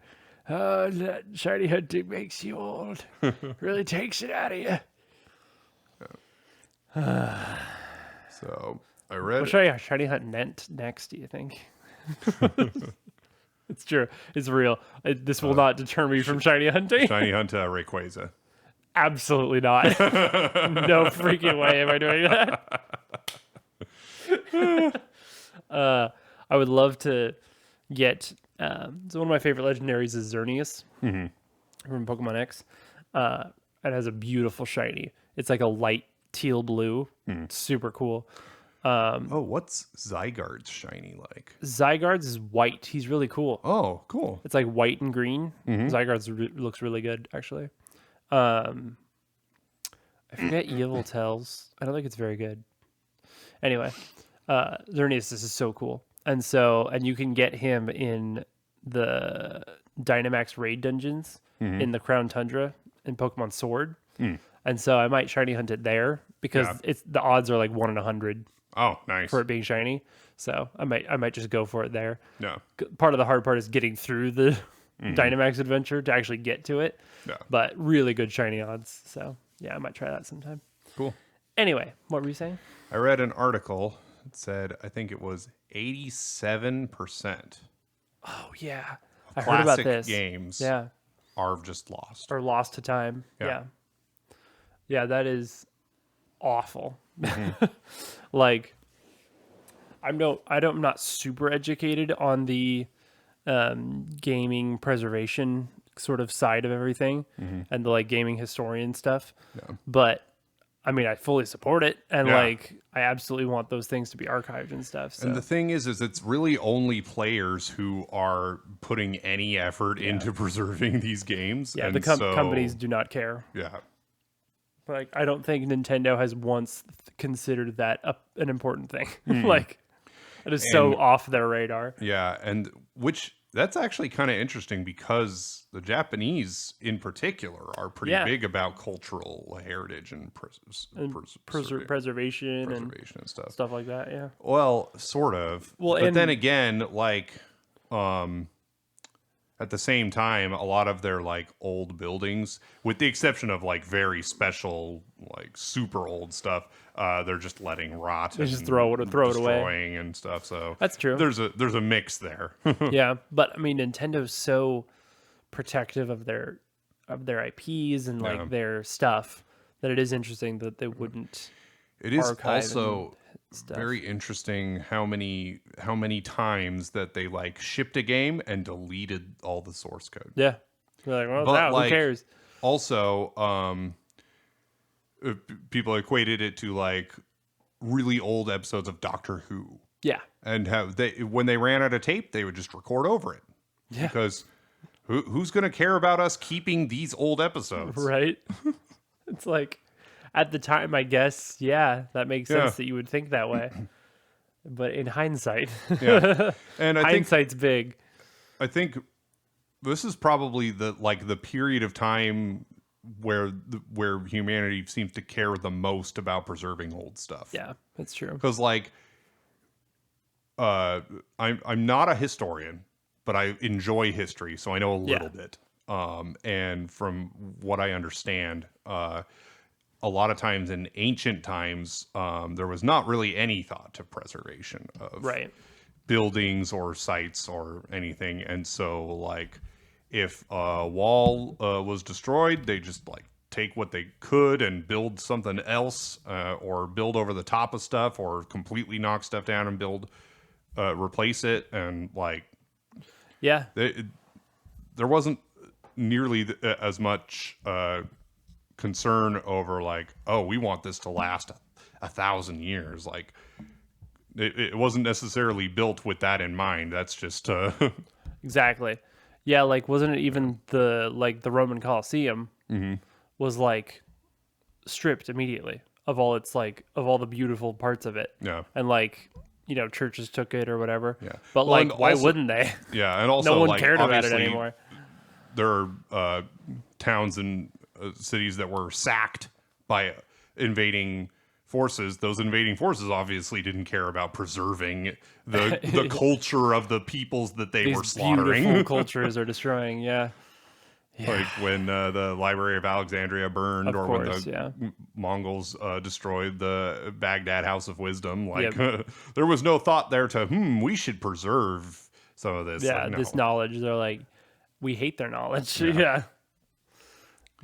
Oh, that shiny hunting makes you old. Really takes it out of you. So I read. What should I shiny hunt next? Do you think? It's true. It's real. This will not deter me from shiny hunting. Shiny hunt Rayquaza. Absolutely not. No freaking way am I doing that. I would love to get. So one of my favorite legendaries is Xerneas from Pokemon X. It has a beautiful shiny. It's like a light teal blue. Super cool. What's Zygarde's shiny like? Zygarde's is white. He's really cool. Oh, cool. It's like white and green. Zygarde's looks really good, actually. I forget Yveltal's. I don't think it's very good. Anyway, Xerneas, this is so cool. And you can get him in the Dynamax raid dungeons in the Crown Tundra in Pokemon Sword. And so I might shiny hunt it there because the odds are like 1 in 100. Oh, nice. For it being shiny. So I might just go for it there. Yeah. Part of the hard part is getting through the Dynamax adventure to actually get to it. Yeah. But really good shiny odds. So yeah, I might try that sometime. Cool. Anyway, what were you saying? I read an article that said, I think it was 87%. Oh yeah. I heard about this. Games are just lost. Or lost to time. Yeah. Yeah, that is awful. Like I'm not super educated on the gaming preservation sort of side of everything and the like gaming historian stuff. Yeah. But I mean, I fully support it, and like I absolutely want those things to be archived and stuff. So. And the thing is it's really only players who are putting any effort into preserving these games. Yeah, and the companies do not care. Yeah. Like, I don't think Nintendo has once considered that an important thing. Like, it is so off their radar. Yeah, and that's actually kind of interesting because the Japanese, in particular, are pretty big about cultural heritage and preservation and stuff like that. Yeah. Well, sort of. Well, but then again, like, at the same time, a lot of their like old buildings, with the exception of like very special, like super old stuff, they're just letting rot. They just throw it away and stuff. So that's true. There's a mix there. Yeah, but I mean, Nintendo's so protective of their IPs and like their stuff that it is interesting that they wouldn't. It is also very interesting how many times that they like shipped a game and deleted all the source code. Yeah, they're like, well, who cares? Also, people equated it to like really old episodes of Doctor Who. Yeah, and when they ran out of tape, they would just record over it. Yeah, because who's going to care about us keeping these old episodes? Right. It's like. At the time, I guess, that makes sense that you would think that way. But in hindsight, and hindsight's big. I think this is probably the period of time where humanity seems to care the most about preserving old stuff. Yeah, that's true. Because like, I'm not a historian, but I enjoy history, so I know a little bit. And from what I understand, a lot of times in ancient times, there was not really any thought to preservation of buildings or sites or anything. And so, like, if a wall was destroyed, they just, like, take what they could and build something else or build over the top of stuff or completely knock stuff down and replace it. And, like, there wasn't nearly as much concern over like, oh, we want this to last 1,000 years. Like it wasn't necessarily built with that in mind. That's just exactly. Yeah, like wasn't it even the Roman Colosseum was like stripped immediately of all the beautiful parts of it. Yeah. And like, you know, churches took it or whatever. Yeah. But well, like why wouldn't they? Yeah, and also no one cared about it anymore. There are towns and cities that were sacked by invading forces. Those invading forces obviously didn't care about preserving the culture of the peoples that they were slaughtering. Beautiful cultures are destroying. Yeah. Like when the Library of Alexandria burned, when the Mongols destroyed the Baghdad House of Wisdom. Like there was no thought there to we should preserve some of this. Yeah, like, no. This knowledge. They're like, we hate their knowledge. Yeah.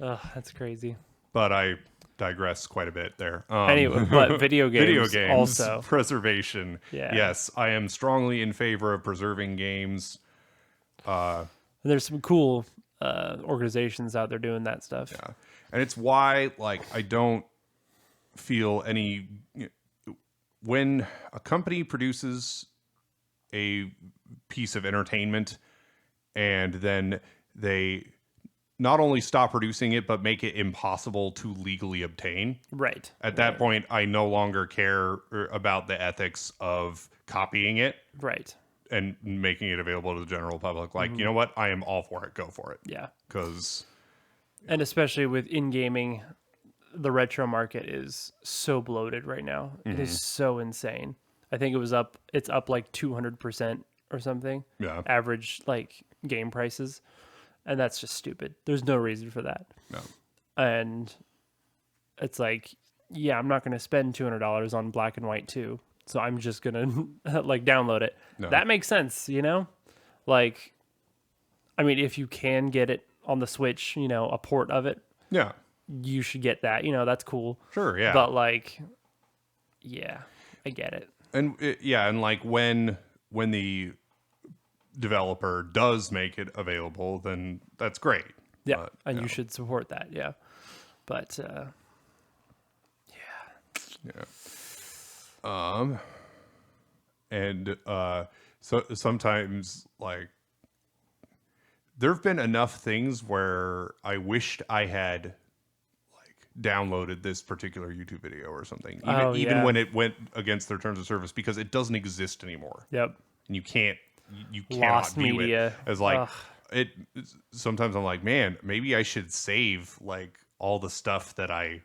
Oh, that's crazy. But I digress quite a bit there. Anyway, but video games, also. Preservation. Yeah. Yes, I am strongly in favor of preserving games. There's some cool organizations out there doing that stuff. Yeah. And it's why, like, I don't feel any... When a company produces a piece of entertainment and then they not only stop producing it, but make it impossible to legally obtain. Right. At that point, I no longer care about the ethics of copying it. Right. And making it available to the general public. Like, you know what? I am all for it. Go for it. Yeah. Because... And especially with in-gaming, the retro market is so bloated right now. It is so insane. I think it's up like 200% or something. Yeah. Average, like, game prices. And that's just stupid. There's no reason for that. No. And it's like, yeah, I'm not going to spend $200 on Black and White 2. So I'm just going to, like, download it. No. That makes sense, you know? Like, I mean, if you can get it on the Switch, you know, a port of it, Yeah. you should get that. You know, that's cool. Sure, yeah. But, like, yeah, I get it. And, and, like, when the developer does make it available, then that's great. Yeah, But, and you should support that, yeah. But, Yeah. And so sometimes, like, there have been enough things where I wished I had, like, downloaded this particular YouTube video or something, even when it went against their terms of service, because it doesn't exist anymore. Yep. And you cannot Lost view media. it as, like, Ugh. it. Sometimes I'm like, man, maybe I should save, like, all the stuff that I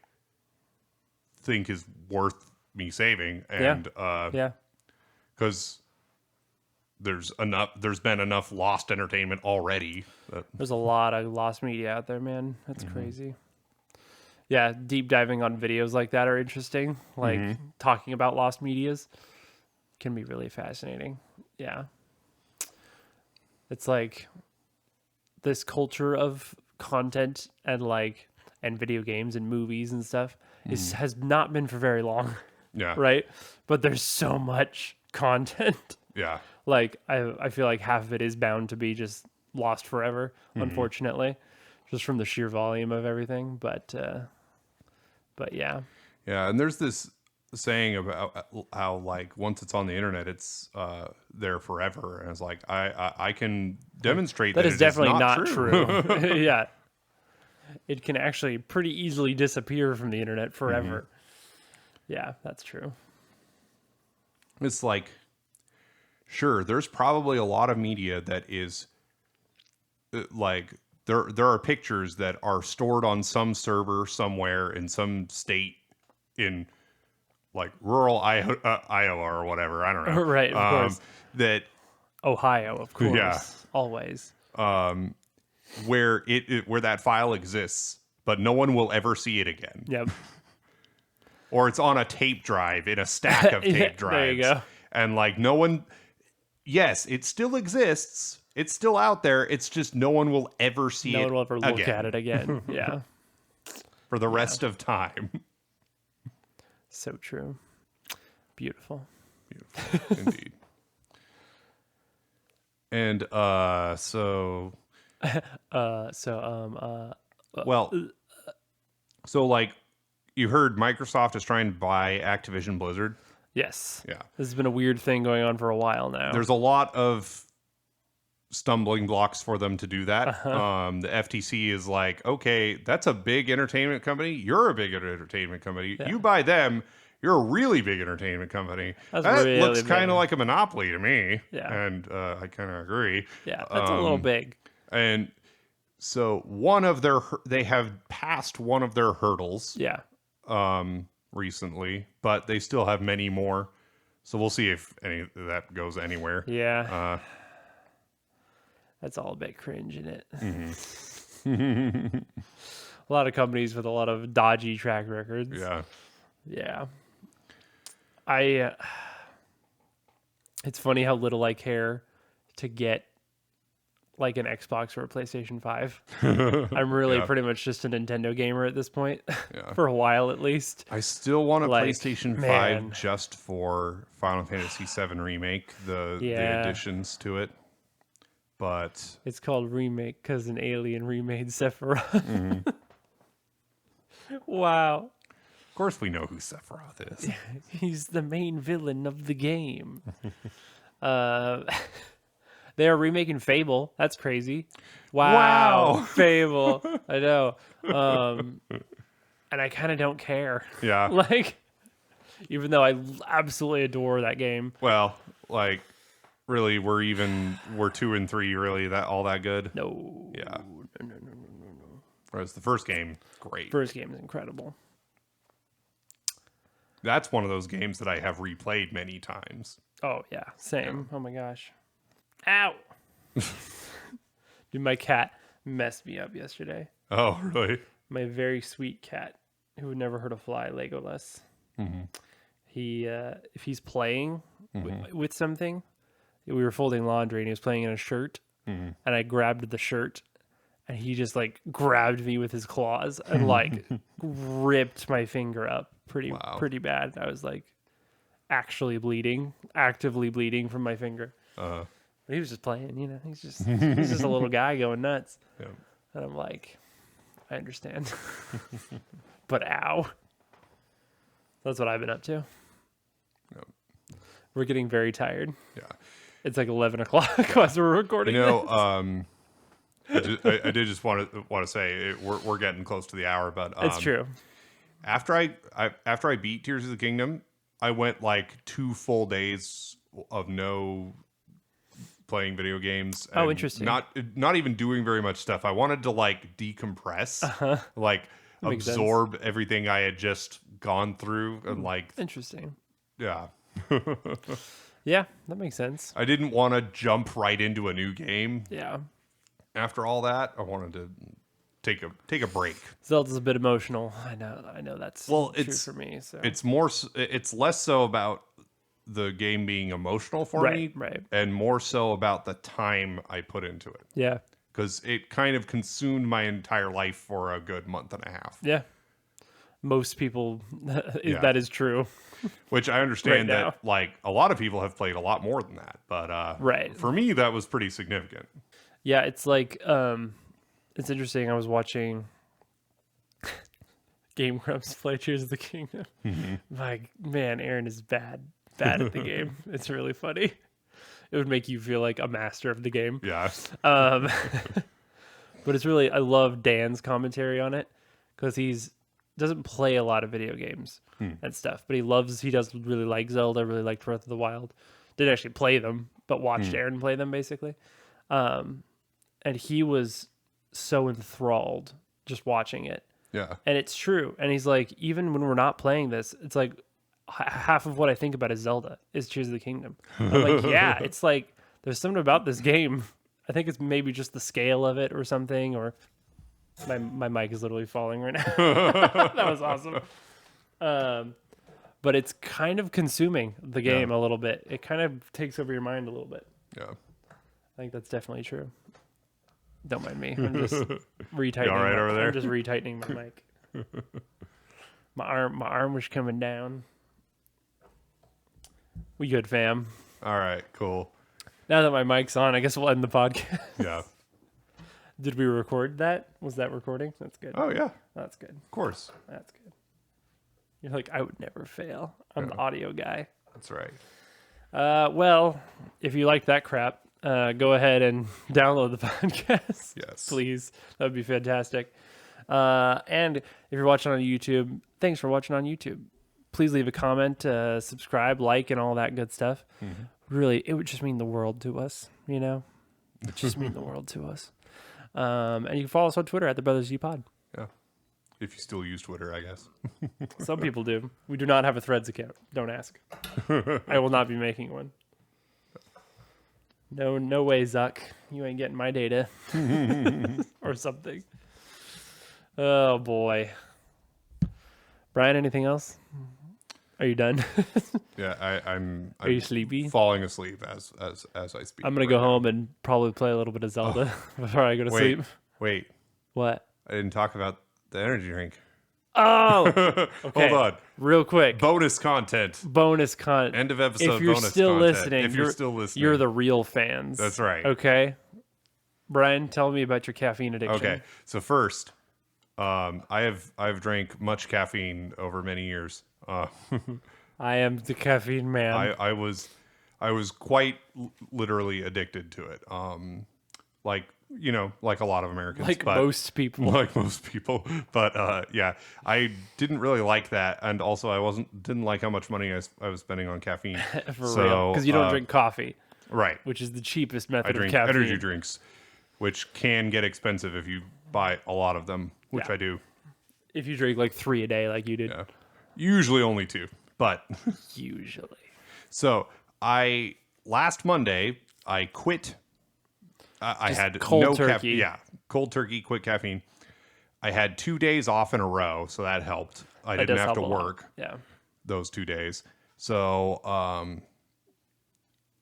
think is worth me saving, and Yeah. because there's been enough lost entertainment already. There's a lot of lost media out there, man. That's crazy. Yeah, deep diving on videos like that are interesting. Like, talking about lost medias can be really fascinating. Yeah. It's like this culture of content and, like, and video games and movies and stuff has not been for very long. Yeah. Right? But there's so much content. Yeah. Like, I feel like half of it is bound to be just lost forever, unfortunately, just from the sheer volume of everything. But yeah. Yeah. And there's this saying about how, like, once it's on the internet, it's there forever. And it's like, I can demonstrate that is it definitely is not true. Yeah. It can actually pretty easily disappear from the internet forever. Yeah, that's true. It's like, sure, there's probably a lot of media that is like, there are pictures that are stored on some server somewhere in some state in, like, rural Iowa or whatever. I don't know. Right, of course. That Ohio, of course. Yeah. Always. where where that file exists, but no one will ever see it again. Yep. Or it's on a tape drive in a stack of tape drives. There you go. And, like, no one... Yes, it still exists. It's still out there. It's just no one will ever see it again. No one will ever look at it again. Yeah. For the rest of time. So true. Beautiful. Beautiful. Indeed. And, so... Well, so, like, you heard Microsoft is trying to buy Activision Blizzard. Yes. Yeah. This has been a weird thing going on for a while now. There's a lot of stumbling blocks for them to do that. The FTC is like, okay, that's a big entertainment company. You're a big entertainment company. Yeah. You buy them, you're a really big entertainment company. That's that really looks kind big. of like a monopoly to me. Yeah. And I kind of agree. Yeah, that's a little big. And so they have passed one of their hurdles. Yeah. Recently, but they still have many more. So we'll see if any of that goes anywhere. Yeah. That's all a bit cringe, isn't it? A lot of companies with a lot of dodgy track records. Yeah. Yeah. It's funny how little I care to get like an Xbox or a PlayStation 5. I'm really Yeah. pretty much just a Nintendo gamer at this point, Yeah. for a while at least. I still want a Like, PlayStation man. 5 just for Final Fantasy VII Remake, the additions to it. But It's called Remake because an alien remade Sephiroth. Wow. of course we know who Sephiroth is. He's the main villain of the game. They are remaking Fable. That's crazy. Wow. Fable. I know. And I kind of don't care. Yeah. Like, even though I absolutely adore that game. Well, like, really, we're 2 and 3 really that all that good? No. Yeah. No. Whereas the first game, great. First game is incredible. That's one of those games that I have replayed many times. Oh, yeah. Same. Oh, my gosh. Ow. Dude, my cat messed me up yesterday. Oh, really? My very sweet cat, who would never hurt a fly, Legolas. He, if he's playing with something, we were folding laundry and he was playing in a shirt, and I grabbed the shirt, and he just like grabbed me with his claws and like ripped my finger up pretty bad. I was like actively bleeding from my finger. But he was just playing, you know. He's just a little guy going nuts. Yeah. And I'm like, I understand. But ow. That's what I've been up to. Yep. We're getting very tired. Yeah. It's like 11 o'clock as we're recording. You know, I did just want to say we're getting close to the hour, but it's true. After I beat Tears of the Kingdom, I went like 2 full days of no playing video games. Oh, and interesting. Not even doing very much stuff. I wanted to like decompress, like makes absorb everything I had just gone through, and like Interesting. yeah. Yeah, that makes sense. I didn't want to jump right into a new game. Yeah. After all that, I wanted to take a break. Zelda's a bit emotional. I know that's true for me. So It's less so about the game being emotional for me, right, and more so about the time I put into it. Yeah. Because it kind of consumed my entire life for a good month and a half. Yeah. Most people, that is true. Which I understand Right that now. like a lot of people have played a lot more than that, but Right. for me that was pretty significant. Yeah, it's like it's interesting. I was watching Game Grumps play Tears of the Kingdom. My man, Aaron is bad at the game. It's really funny. It would make you feel like a master of the game. Yeah. But it's really, I love Dan's commentary on it because doesn't play a lot of video games and stuff, but he does really like Zelda, really liked Breath of the Wild. Didn't actually play them, but watched Aaron play them basically. And he was so enthralled just watching it. Yeah. And it's true. And he's like, even when we're not playing this, it's like half of what I think about is Zelda, is Tears of the Kingdom. I'm like, yeah, it's like, there's something about this game. I think it's maybe just the scale of it or something, or my mic is literally falling right now. That was awesome. But it's kind of consuming the game a little bit. It kind of takes over your mind a little bit. Yeah. I think that's definitely true. Don't mind me. I'm just retightening. You all right over there? I'm just retightening my mic. My arm was coming down. We good, fam. All right, cool. Now that my mic's on, I guess we'll end the podcast. Yeah. Did we record that? Was that recording? That's good. Oh yeah. That's good. Of course. That's good. You're like, I would never fail. I'm the audio guy. That's right. Well, if you like that crap, go ahead and download the podcast. Yes. Please. That would be fantastic. And if you're watching on YouTube, thanks for watching on YouTube. Please leave a comment, subscribe, like, and all that good stuff. Really, it would just mean the world to us, you know? It would just mean the world to us. And you can follow us on Twitter at The Brothers U Pod. Yeah. If you still use Twitter, I guess. Some people do. We do not have a Threads account. Don't ask. I will not be making one. No way, Zuck. You ain't getting my data. Or something. Oh, boy. Brian, anything else? Are you done? Yeah, I'm Are you sleepy? Falling asleep as I speak. I'm gonna go home and probably play a little bit of Zelda before I go to sleep. Wait. What? I didn't talk about the energy drink. Oh, okay. Hold on. Real quick. Bonus content. Bonus content. End of episode. If you're bonus still content. listening, If you're still listening, you're the real fans. That's right. Okay. Brian, tell me about your caffeine addiction. Okay. So first, I've drank much caffeine over many years. I am the caffeine man. I was quite literally addicted to it. Like like a lot of Americans, like but, most people. like most people. But yeah, I didn't really like that, and also I didn't like how much money I was spending on caffeine. For real, because you don't drink coffee, right? Which is the cheapest method I drink of caffeine. energy drinks, which can get expensive if you buy a lot of them, which I do. If you drink like 3 a day, like you did, usually only 2, but usually. So last Monday I quit. I had cold turkey. Cold turkey, quit caffeine. I had 2 days off in a row, so that helped. I didn't have to work those 2 days. So,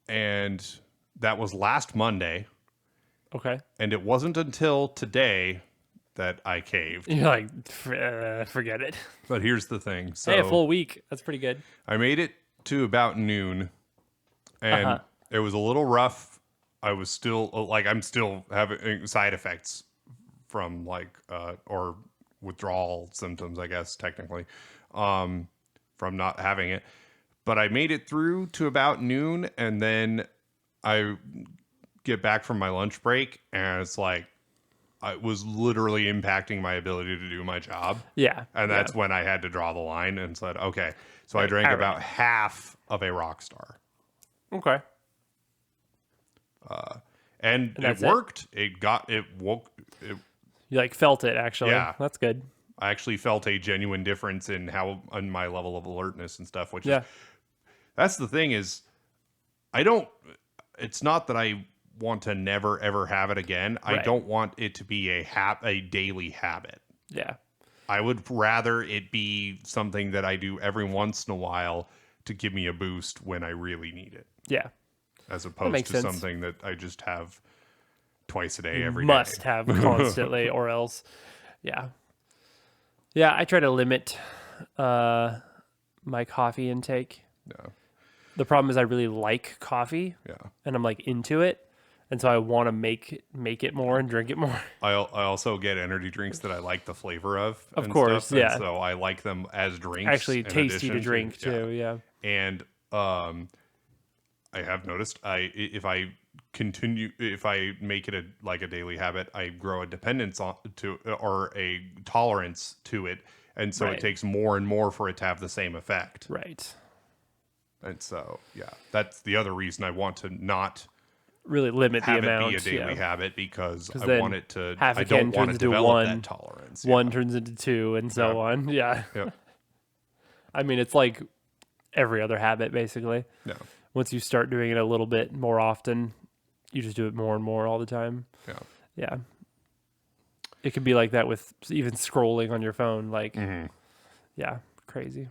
and that was last Monday. Okay. And it wasn't until today that I caved. You're like, forget it. But here's the thing. So hey, a full week. That's pretty good. I made it to about noon, and it was a little rough. I was still I'm still having side effects from or withdrawal symptoms, I guess, technically, from not having it. But I made it through to about noon, and then I get back from my lunch break, and it's like I was literally impacting my ability to do my job. Yeah. And that's when I had to draw the line and said, okay. So I drank about half of a Rockstar. Okay. And it worked. You felt it, actually. Yeah. That's good. I actually felt a genuine difference in my level of alertness and stuff, which that's the thing is it's not that I want to never ever have it again. Right. I don't want it to be a daily habit. Yeah. I would rather it be something that I do every once in a while to give me a boost when I really need it. Yeah. As opposed to something that I just have twice a day, every day. Must have constantly, or else. Yeah. Yeah, I try to limit my coffee intake. Yeah. The problem is I really like coffee. Yeah. And I'm into it. And so I want to make it more and drink it more. I also get energy drinks that I like the flavor of. Of course, stuff, yeah. So I like them as drinks. Actually tasty to drink too, yeah. And I have noticed if I make it a daily habit, I grow a dependence or a tolerance to it, and so it takes more and more for it to have the same effect. Right. And so that's the other reason I want to not really limit the amount. Have it be a daily habit because I want it to. Half I don't want to develop that tolerance. One turns into 2, and so on. Yeah. Yep. I mean, it's like every other habit, basically. Yeah. Once you start doing it a little bit more often, you just do it more and more all the time. Yeah. Yeah. It could be like that with even scrolling on your phone. Yeah, crazy.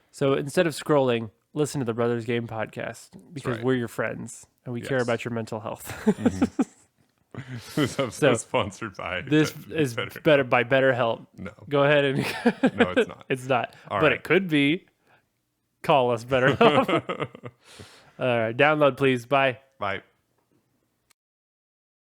So instead of scrolling, listen to the Brothers Game podcast because we're your friends and we care about your mental health. So sponsored by this is better by BetterHelp. No. Go ahead and no, it's not. It's not. All but right. It could be. Call us BetterHelp. All right, download please. Bye. Bye.